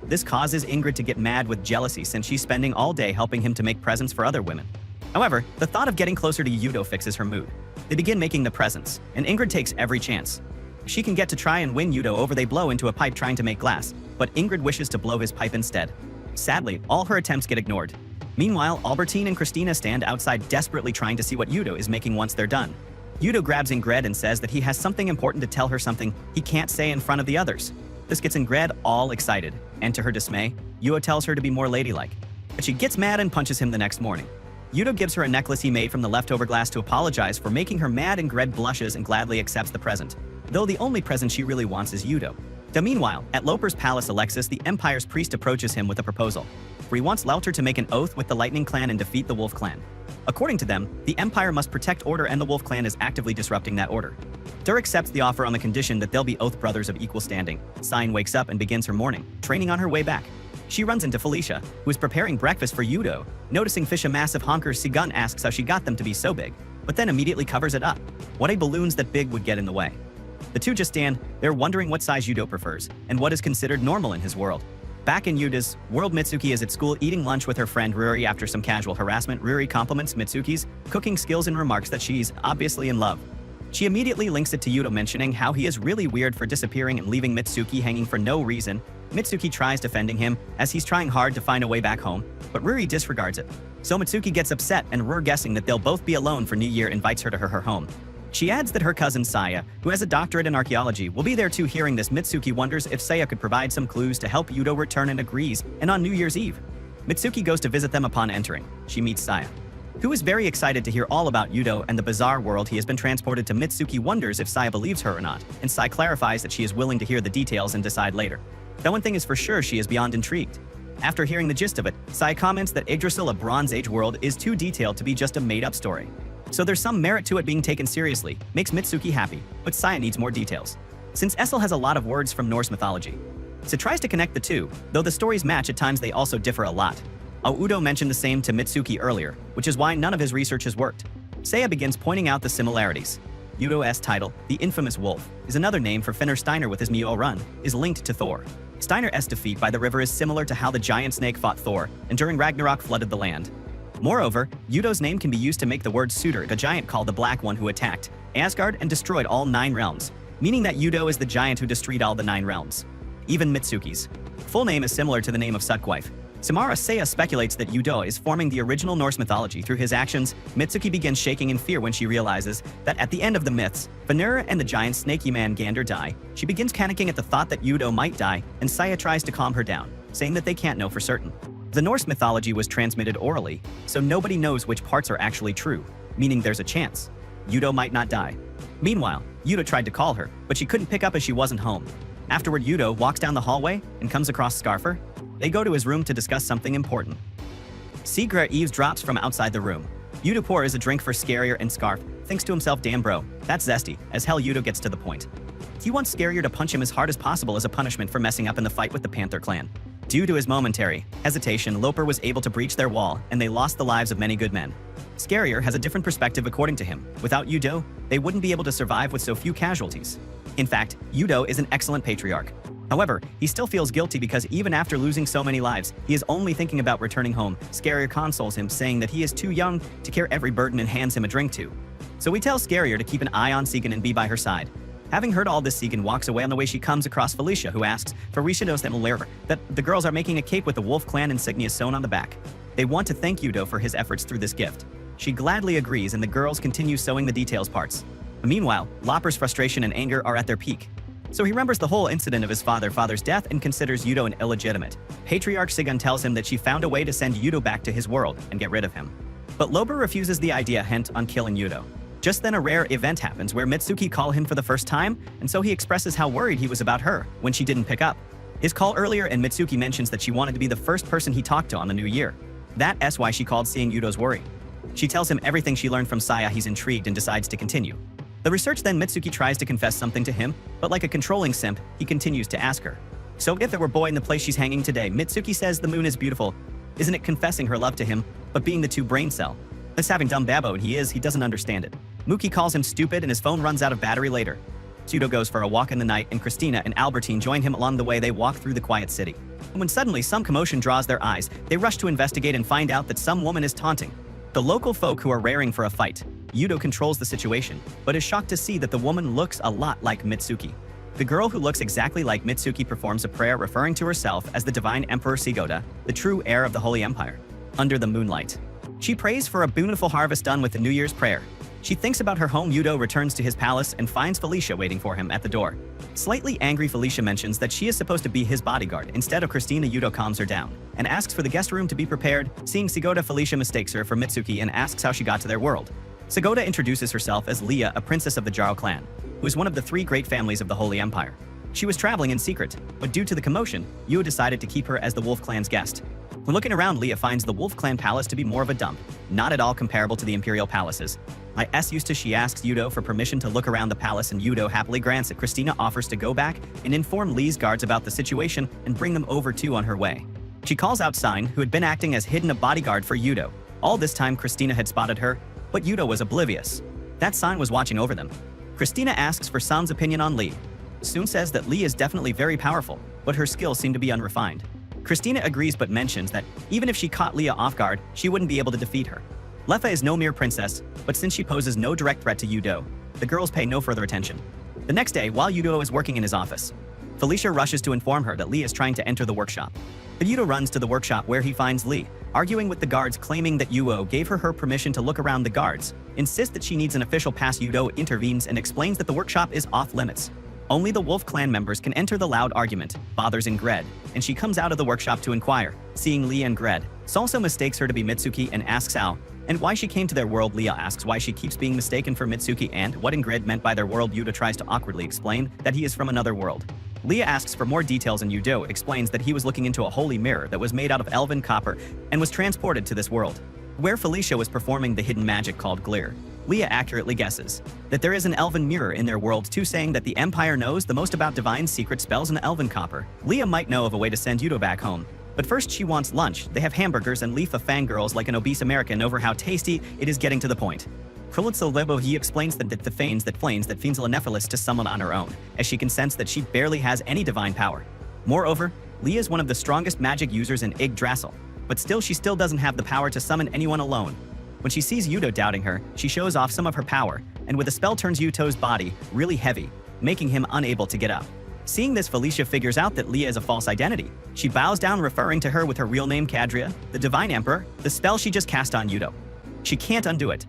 This causes Ingrid to get mad with jealousy since she's spending all day helping him to make presents for other women. However, the thought of getting closer to Yudo fixes her mood. They begin making the presents, and Ingrid takes every chance. She can get to try and win Yudo over. They blow into a pipe trying to make glass, but Ingrid wishes to blow his pipe instead. Sadly, all her attempts get ignored. Meanwhile, Albertine and Christina stand outside desperately trying to see what Yudo is making once they're done. Yudo grabs Ingrid and says that he has something important to tell her, something he can't say in front of the others. This gets Ingrid all excited, and to her dismay, Yudo tells her to be more ladylike. But she gets mad and punches him the next morning. Yudo gives her a necklace he made from the leftover glass to apologize for making her mad. Ingrid blushes and gladly accepts the present, though the only present she really wants is Yudo. Meanwhile, at Loper's palace, Alexis, the Empire's priest, approaches him with a proposal, for he wants Lauter to make an oath with the Lightning Clan and defeat the Wolf Clan. According to them, the Empire must protect order, and the Wolf Clan is actively disrupting that order. Dur accepts the offer on the condition that they'll be oath brothers of equal standing. Cyan wakes up and begins her morning training. On her way back, she runs into Felicia, who is preparing breakfast for Yudo. Noticing fish a massive honker, Sigun asks how she got them to be so big, but then immediately covers it up. What a balloons that big would get in the way. The two just stand there wondering what size Yudo prefers and what is considered normal in his world. Back in Yudo's world, Mitsuki is at school eating lunch with her friend Ruri. After some casual harassment, Ruri compliments Mitsuki's cooking skills and remarks that she's obviously in love. She immediately links it to Yudo, mentioning how he is really weird for disappearing and leaving Mitsuki hanging for no reason. Mitsuki tries defending him as he's trying hard to find a way back home, but Ruri disregards it. So Mitsuki gets upset, and Ruri, guessing that they'll both be alone for New Year, invites her to her home. She adds that her cousin Saya, who has a doctorate in archaeology, will be there too. Hearing this, Mitsuki wonders if Saya could provide some clues to help Yudo return, and agrees. And on New Year's Eve, Mitsuki goes to visit them. Upon entering, she meets Saya, who is very excited to hear all about Yudo and the bizarre world he has been transported to. Mitsuki wonders if Saya believes her or not, and Saya clarifies that she is willing to hear the details and decide later. Though one thing is for sure, she is beyond intrigued. After hearing the gist of it, Saya comments that Yggdrasil, a Bronze Age world, is too detailed to be just a made-up story. So there's some merit to it being taken seriously. Makes Mitsuki happy, but Saya needs more details, since Essel has a lot of words from Norse mythology. So tries to connect the two, though the stories match at times, they also differ a lot. Udo mentioned the same to Mitsuki earlier, which is why none of his research has worked. Saya begins pointing out the similarities. Udo's title, the infamous wolf, is another name for Fenrir. Steiner with his Mjolnir run is linked to Thor. Steiner's defeat by the river is similar to how the giant snake fought Thor and during Ragnarok flooded the land. Moreover, Udo's name can be used to make the word Suder, a giant called the Black One who attacked Asgard and destroyed all 9 realms, meaning that Udo is the giant who destroyed all the 9 realms. Even Mitsuki's full name is similar to the name of Sutwife. Samara Saya speculates that Udo is forming the original Norse mythology through his actions. Mitsuki begins shaking in fear when she realizes that at the end of the myths, Vanera and the giant snaky man Gander die. She begins panicking at the thought that Udo might die, and Saya tries to calm her down, saying that they can't know for certain. The Norse mythology was transmitted orally, so nobody knows which parts are actually true, meaning there's a chance Udo might not die. Meanwhile, Udo tried to call her, but she couldn't pick up as she wasn't home. Afterward, Udo walks down the hallway and comes across Scarfer. They go to his room to discuss something important. Sigra eavesdrops from outside the room. Udo pours a drink for Scarier, and Scarf thinks to himself, damn bro, that's zesty. As hell, Udo gets to the point. He wants Scarier to punch him as hard as possible as a punishment for messing up in the fight with the Panther clan. Due to his momentary hesitation, Loper was able to breach their wall, and they lost the lives of many good men. Scarier has a different perspective. According to him, without Udo, they wouldn't be able to survive with so few casualties. In fact, Udo is an excellent patriarch. However, he still feels guilty because even after losing so many lives, he is only thinking about returning home. Scarier consoles him, saying that he is too young to carry every burden, and hands him a drink too. So he tells Scarier to keep an eye on Sigan and be by her side. Having heard all this, Sigan walks away. On the way, she comes across Felicia, who asks for Rishidos and Malera that the girls are making a cape with the Wolf Clan insignia sewn on the back. They want to thank Udo for his efforts through this gift. She gladly agrees, and the girls continue sewing the details parts. Meanwhile, Loper's frustration and anger are at their peak. So he remembers the whole incident of his father's death and considers Udo an illegitimate. Patriarch Sigun tells him that she found a way to send Udo back to his world and get rid of him. But Loper refuses the idea, hent on killing Udo. Just then a rare event happens where Mitsuki calls him for the first time, and so he expresses how worried he was about her when she didn't pick up his call earlier, and Mitsuki mentions that she wanted to be the first person he talked to on the new year. That's why she called, seeing Udo's worry. She tells him everything she learned from Saya. He's intrigued and decides to continue the research. Then Mitsuki tries to confess something to him, but like a controlling simp, he continues to ask her, so if there were boy in the place she's hanging today. Mitsuki says the moon is beautiful. Isn't it confessing her love to him, but being the two brain cell? This having dumb babo he doesn't understand it. Mookie calls him stupid and his phone runs out of battery later. Yudo goes for a walk in the night and Christina and Albertine join him along the way they walk through the quiet city. When suddenly some commotion draws their eyes, they rush to investigate and find out that some woman is taunting the local folk who are raring for a fight. Yudo controls the situation, but is shocked to see that the woman looks a lot like Mitsuki. The girl who looks exactly like Mitsuki performs a prayer referring to herself as the divine Emperor Sigoda, the true heir of the Holy Empire. Under the moonlight, she prays for a bountiful harvest done with the New Year's prayer. She thinks about her home. Yudo returns to his palace and finds Felicia waiting for him at the door. Slightly angry, Felicia mentions that she is supposed to be his bodyguard instead of Christina. Yudo calms her down and asks for the guest room to be prepared. Seeing Sigoda, Felicia mistakes her for Mitsuki and asks how she got to their world. Sigoda introduces herself as Leah, a princess of the Jarl clan, who is one of the 3 great families of the Holy Empire. She was traveling in secret, but due to the commotion, Yudo decided to keep her as the Wolf Clan's guest. When looking around, Leah finds the Wolf Clan palace to be more of a dump, not at all comparable to the Imperial palaces. Eustace, she asks Yudo for permission to look around the palace and Yudo happily grants it. Christina offers to go back and inform Lee's guards about the situation and bring them over too on her way. She calls out Sign, who had been acting as hidden a bodyguard for Yudo. All this time Christina had spotted her, but Yudo was oblivious. That Sign was watching over them. Christina asks for San's opinion on Lee. Soon says that Lee is definitely very powerful, but her skills seem to be unrefined. Christina agrees but mentions that even if she caught Leah off guard, she wouldn't be able to defeat her. Lefa is no mere princess, but since she poses no direct threat to Yudo, the girls pay no further attention. The next day, while Yudo is working in his office, Felicia rushes to inform her that Lee is trying to enter the workshop. But Yudo runs to the workshop where he finds Lee, arguing with the guards, claiming that Yudo gave her permission to look around. The guards insist that she needs an official pass. Yudo intervenes and explains that the workshop is off limits. Only the Wolf Clan members can enter. The loud argument bothers Ingrid, and she comes out of the workshop to inquire. Seeing Lee and Gred, Salsa mistakes her to be Mitsuki and asks how and why she came to their world. Leah asks why she keeps being mistaken for Mitsuki and what Ingrid meant by their world. Yudo tries to awkwardly explain that he is from another world. Leah asks for more details and Yudo explains that he was looking into a holy mirror that was made out of elven copper and was transported to this world, where Felicia was performing the hidden magic called Glear. Leah accurately guesses that there is an elven mirror in their world too, saying that the Empire knows the most about divine secret spells and elven copper. Leah might know of a way to send Yudo back home, but first she wants lunch. They have hamburgers and Leaf fangirls like an obese American over how tasty it is, getting to the point. Krulitsa Lebo, he explains that the flames that feeds Lenephilis to someone on her own, as she can sense that she barely has any divine power. Moreover, Leah is one of the strongest magic users in Yggdrasil, but she still doesn't have the power to summon anyone alone. When she sees Yudo doubting her, she shows off some of her power, and with a spell turns Yudo's body really heavy, making him unable to get up. Seeing this, Felicia figures out that Leah is a false identity. She bows down, referring to her with her real name, Kadria, the Divine Emperor, the spell she just cast on Yudo. She can't undo it.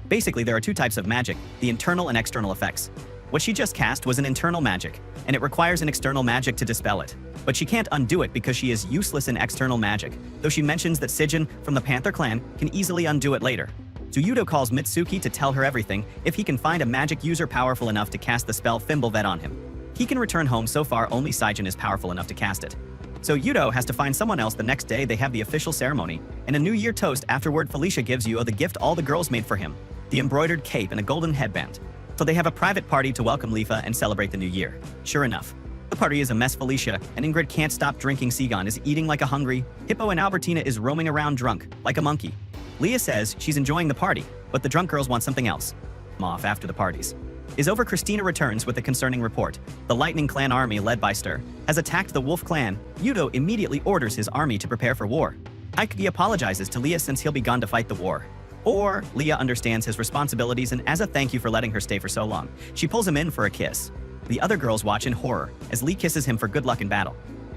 Basically, there are 2 types of magic, the internal and external effects. What she just cast was an internal magic, and it requires an external magic to dispel it. But she can't undo it because she is useless in external magic, though she mentions that Sijin from the Panther clan can easily undo it later. So Yudo calls Mitsuki to tell her everything if he can find a magic user powerful enough to cast the spell Fimbulvet on him. He can return home. So far, only Sijin is powerful enough to cast it. So Yudo has to find someone else. The next day, they have the official ceremony and a New Year toast. Afterward, Felicia gives Yudo the gift all the girls made for him, the embroidered cape and a golden headband. So they have a private party to welcome Lefa and celebrate the new year. Sure enough, the party is a mess. Felicia and Ingrid can't stop drinking. Sigon is eating like a hungry hippo and Albertina is roaming around drunk like a monkey. Leah says she's enjoying the party, but the drunk girls want something else. Off after the parties is over, Christina returns with a concerning report. The Lightning Clan army, led by Stir, has attacked the Wolf Clan. Yudo immediately orders his army to prepare for war. Ikagi apologizes to Leah since he'll be gone to fight the war. Or Leah understands his responsibilities and as a thank you for letting her stay for so long, she pulls him in for a kiss. The other girls watch in horror as Lee kisses him for good luck in battle.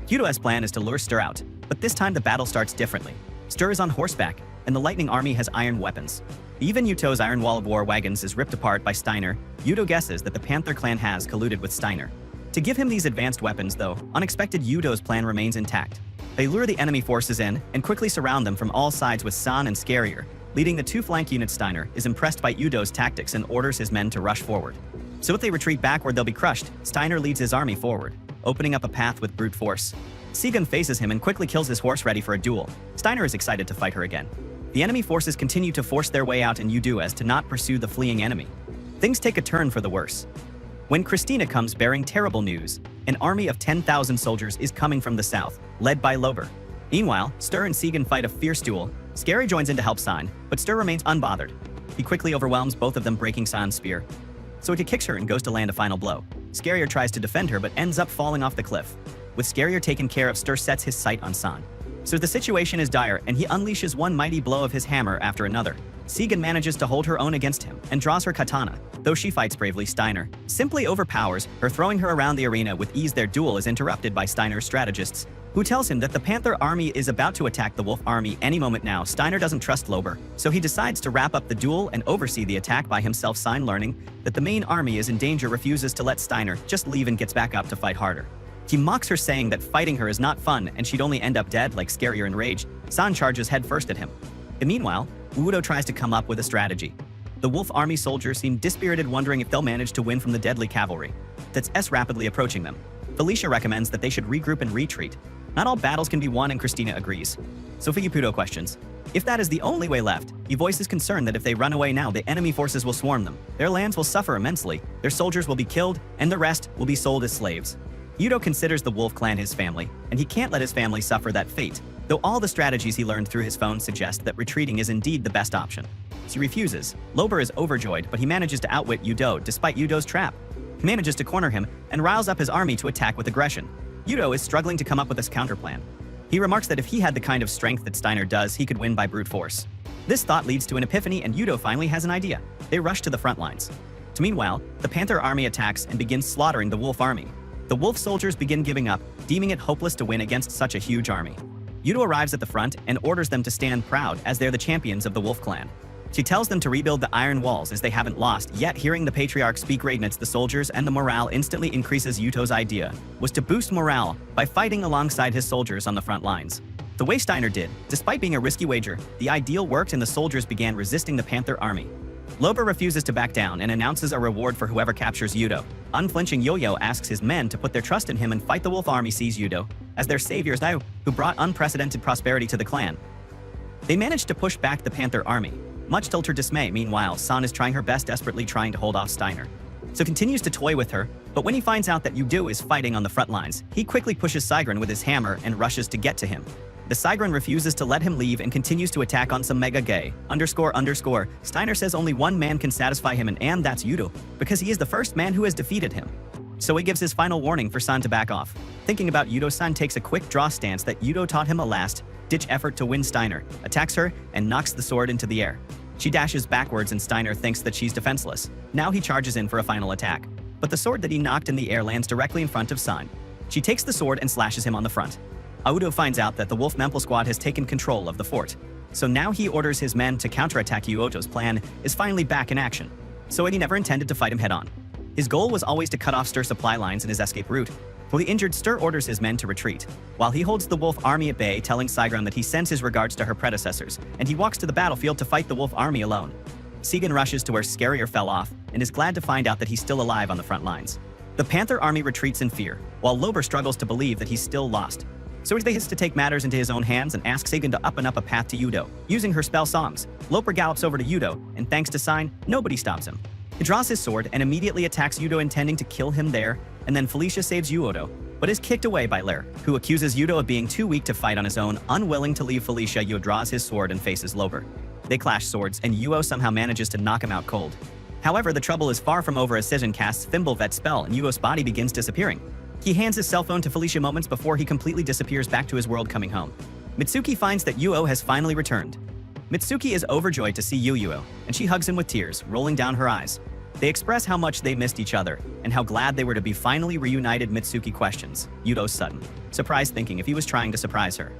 Yudo's plan is to lure Stir out, but this time the battle starts differently. Stir is on horseback, and the Lightning Army has iron weapons. Even Yudo's Iron Wall of War wagons is ripped apart by Steiner. Yudo guesses that the Panther clan has colluded with Steiner to give him these advanced weapons, though unexpected, Yudo's plan remains intact. They lure the enemy forces in and quickly surround them from all sides with San and Scarier. Leading the 2 flank units, Steiner is impressed by Yudo's tactics and orders his men to rush forward. So if they retreat backward, they'll be crushed. Steiner leads his army forward, opening up a path with brute force. Sigun faces him and quickly kills his horse, ready for a duel. Steiner is excited to fight her again. The enemy forces continue to force their way out and Yudo as to not pursue the fleeing enemy. Things take a turn for the worse when Christina comes bearing terrible news. An army of 10,000 soldiers is coming from the south, led by Lober. Meanwhile, Stur and Segan fight a fierce duel. Scary joins in to help San, but Stur remains unbothered. He quickly overwhelms both of them, breaking San's spear. Soika kicks her and goes to land a final blow. Scarier tries to defend her but ends up falling off the cliff. With Scarier taken care of, Stur sets his sight on San. So the situation is dire and he unleashes one mighty blow of his hammer after another. Segan manages to hold her own against him and draws her katana. Though she fights bravely, Steiner simply overpowers her, throwing her around the arena with ease. Their duel is interrupted by Steiner's strategists, who tells him that the Panther army is about to attack the Wolf army any moment now. Steiner doesn't trust Lober, so he decides to wrap up the duel and oversee the attack by himself. Stein, learning that the main army is in danger, refuses to let Steiner just leave and gets back up to fight harder. He mocks her, saying that fighting her is not fun and she'd only end up dead. Like Scarier enraged, San charges headfirst at him. Meanwhile, Udo tries to come up with a strategy. The Wolf army soldiers seem dispirited, wondering if they'll manage to win from the deadly cavalry that's rapidly approaching them. Felicia recommends that they should regroup and retreat. Not all battles can be won, and Christina agrees. So Fugipudo questions if that is the only way left. He voices concern that if they run away now, the enemy forces will swarm them. Their lands will suffer immensely, their soldiers will be killed, and the rest will be sold as slaves. Udo considers the Wolf clan his family, and he can't let his family suffer that fate, though all the strategies he learned through his phone suggest that retreating is indeed the best option. He refuses. Lober is overjoyed, but he manages to outwit Udo despite Udo's trap. He manages to corner him and riles up his army to attack with aggression. Udo is struggling to come up with his counterplan. He remarks that if he had the kind of strength that Steiner does, he could win by brute force. This thought leads to an epiphany, and Udo finally has an idea. They rush to the front lines. Meanwhile, the Panther army attacks and begins slaughtering the Wolf army. The Wolf soldiers begin giving up, deeming it hopeless to win against such a huge army. Udo arrives at the front and orders them to stand proud, as they're the champions of the Wolf clan. She tells them to rebuild the iron walls, as they haven't lost yet. Hearing the patriarch speak ignites the soldiers, and the morale instantly increases. Udo's idea was to boost morale by fighting alongside his soldiers on the front lines. The way Steiner did, despite being a risky wager, the ideal worked and the soldiers began resisting the Panther army. Lober refuses to back down and announces a reward for whoever captures Udo. Unflinching Yo-Yo asks his men to put their trust in him and fight. The Wolf army sees Udo as their saviors now, who brought unprecedented prosperity to the clan. They manage to push back the Panther army, much to her dismay. Meanwhile, San is trying her best, desperately trying to hold off Steiner. So continues to toy with her, but when he finds out that Udo is fighting on the front lines, he quickly pushes Sigrin with his hammer and rushes to get to him. The Sigrin refuses to let him leave and continues to attack on some mega gay. __. Steiner says only one man can satisfy him, and that's Udo, because he is the first man who has defeated him. So he gives his final warning for San to back off. Thinking about Udo, San takes a quick draw stance that Udo taught him, a last-ditch effort to win. Steiner attacks her and knocks the sword into the air. She dashes backwards and Steiner thinks that she's defenseless. Now he charges in for a final attack, but the sword that he knocked in the air lands directly in front of San. She takes the sword and slashes him on the front. Udo finds out that the Wolf Memple squad has taken control of the fort. So now he orders his men to counterattack. Udo's plan is finally back in action. So he never intended to fight him head-on. His goal was always to cut off Stur supply lines in his escape route. For the injured, Stur orders his men to retreat, while he holds the Wolf army at bay, telling Sigrin that he sends his regards to her predecessors, and he walks to the battlefield to fight the Wolf army alone. Segan rushes to where Scarier fell off, and is glad to find out that he's still alive on the front lines. The Panther army retreats in fear, while Lober struggles to believe that he's still lost. So he decides to take matters into his own hands and asks Segan to open up a path to Udo, using her spell songs. Lober gallops over to Udo, and thanks to Sign, nobody stops him. He draws his sword and immediately attacks Udo, intending to kill him there, and then Felicia saves Udo, but is kicked away by Lair, who accuses Udo of being too weak to fight on his own. Unwilling to leave Felicia, Udo draws his sword and faces Lober. They clash swords, and Udo somehow manages to knock him out cold. However, the trouble is far from over as Segan casts Fimbulvet spell and Udo's body begins disappearing. He hands his cell phone to Felicia moments before he completely disappears back to his world, coming home. Mitsuki finds that Udo has finally returned. Mitsuki is overjoyed to see Udo, and she hugs him with tears rolling down her eyes. They express how much they missed each other and how glad they were to be finally reunited. Mitsuki questions Udo's sudden surprise, thinking if he was trying to surprise her.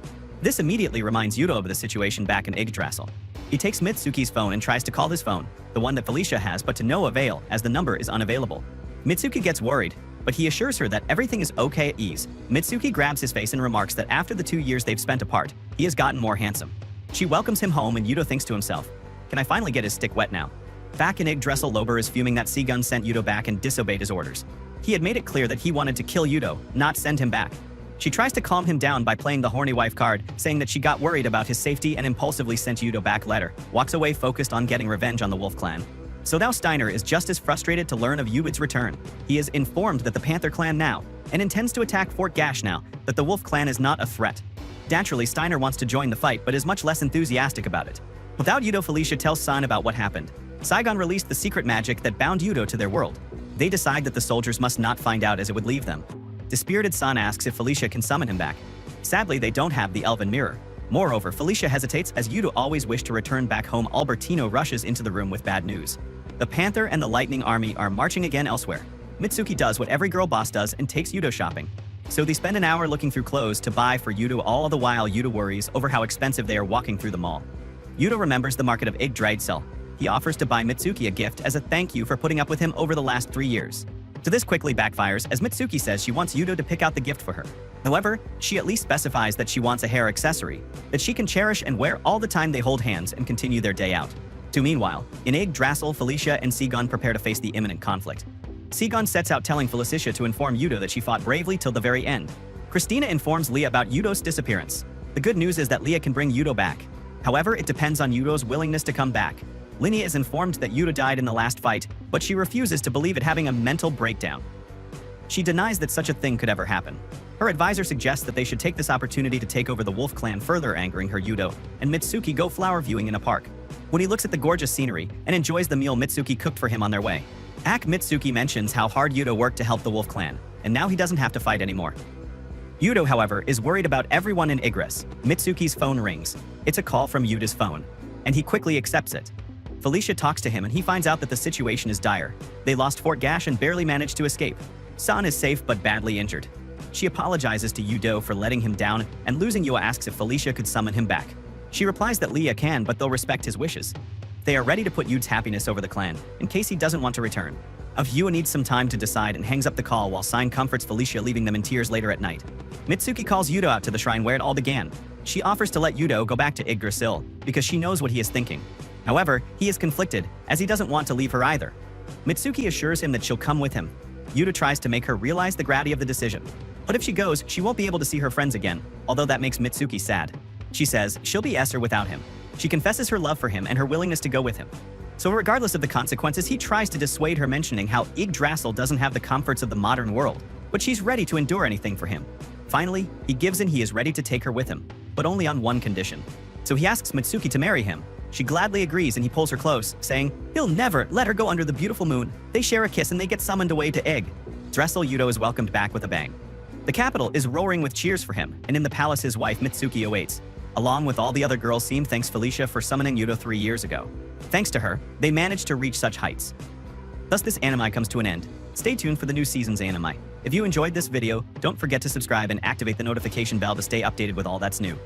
This immediately reminds Udo of the situation back in Yggdrasil. He takes Mitsuki's phone and tries to call his phone, the one that Felicia has, but to no avail, as the number is unavailable. Mitsuki gets worried, but he assures her that everything is okay at ease. Mitsuki grabs his face and remarks that after the 2 years they've spent apart, he has gotten more handsome. She welcomes him home, and Udo thinks to himself, can I finally get his stick wet now? Back in Yggdrasil, Lober is fuming that Segun sent Udo back and disobeyed his orders. He had made it clear that he wanted to kill Udo, not send him back. She tries to calm him down by playing the horny wife card, saying that she got worried about his safety and impulsively sent Udo back. Later, walks away focused on getting revenge on the Wolf clan. So now Steiner is just as frustrated to learn of Udo's return. He is informed that the Panther clan now, and intends to attack Fort Gash now that the Wolf clan is not a threat. Naturally, Steiner wants to join the fight but is much less enthusiastic about it. Without Yudo, Felicia tells San about what happened. Saigon released the secret magic that bound Yudo to their world. They decide that the soldiers must not find out as it would leave them. Dispirited, San asks if Felicia can summon him back. Sadly, they don't have the elven mirror. Moreover, Felicia hesitates as Yudo always wished to return back home. Albertino rushes into the room with bad news. The Panther and the Lightning Army are marching again elsewhere. Mitsuki does what every girl boss does and takes Yudo shopping. So they spend an hour looking through clothes to buy for Yudo. All the while, Yudo worries over how expensive they are walking through the mall. Yudo remembers the market of Yggdrasil. He offers to buy Mitsuki a gift as a thank you for putting up with him over the last 3 years. So this quickly backfires as Mitsuki says she wants Yudo to pick out the gift for her. However, she at least specifies that she wants a hair accessory that she can cherish and wear all the time they hold hands and continue their day out. Meanwhile, in Yggdrasil, Felicia and Saigon prepare to face the imminent conflict. Saigon sets out telling Felicia to inform Yudo that she fought bravely till the very end. Christina informs Leah about Yudo's disappearance. The good news is that Leah can bring Yudo back. However, it depends on Yudo's willingness to come back. Linnea is informed that Yudo died in the last fight, but she refuses to believe it, having a mental breakdown. She denies that such a thing could ever happen. Her advisor suggests that they should take this opportunity to take over the Wolf Clan, further angering her. Yudo and Mitsuki go flower viewing in a park. When he looks at the gorgeous scenery and enjoys the meal Mitsuki cooked for him on their way, Mitsuki mentions how hard Yudo worked to help the Wolf Clan, and now he doesn't have to fight anymore. Yudo, however, is worried about everyone in Yggdrasil. Mitsuki's phone rings. It's a call from Yudo's phone, and he quickly accepts it. Felicia talks to him and he finds out that the situation is dire. They lost Fort Gash and barely managed to escape. San is safe but badly injured. She apologizes to Yudo for letting him down, and losing Yua asks if Felicia could summon him back. She replies that Leah can, but they'll respect his wishes. They are ready to put Yude's happiness over the clan, in case he doesn't want to return. Yua needs some time to decide and hangs up the call while San comforts Felicia, leaving them in tears later at night. Mitsuki calls Yudo out to the shrine where it all began. She offers to let Yudo go back to Yggdrasil because she knows what he is thinking. However, he is conflicted as he doesn't want to leave her either. Mitsuki assures him that she'll come with him. Yudo tries to make her realize the gravity of the decision. But if she goes, she won't be able to see her friends again, although that makes Mitsuki sad. She says she'll be Esser without him. She confesses her love for him and her willingness to go with him. So regardless of the consequences, he tries to dissuade her, mentioning how Yggdrasil doesn't have the comforts of the modern world, but she's ready to endure anything for him. Finally, he gives in. He is ready to take her with him, but only on one condition. So he asks Mitsuki to marry him. She gladly agrees and he pulls her close, saying he'll never let her go under the beautiful moon. They share a kiss and they get summoned away to Yggdrasil. Yudo is welcomed back with a bang. The capital is roaring with cheers for him, and in the palace his wife Mitsuki awaits. Along with all the other girls, thanks Felicia for summoning Yudo 3 years ago. Thanks to her, they managed to reach such heights. Thus this anime comes to an end. Stay tuned for the new season's anime. If you enjoyed this video, don't forget to subscribe and activate the notification bell to stay updated with all that's new.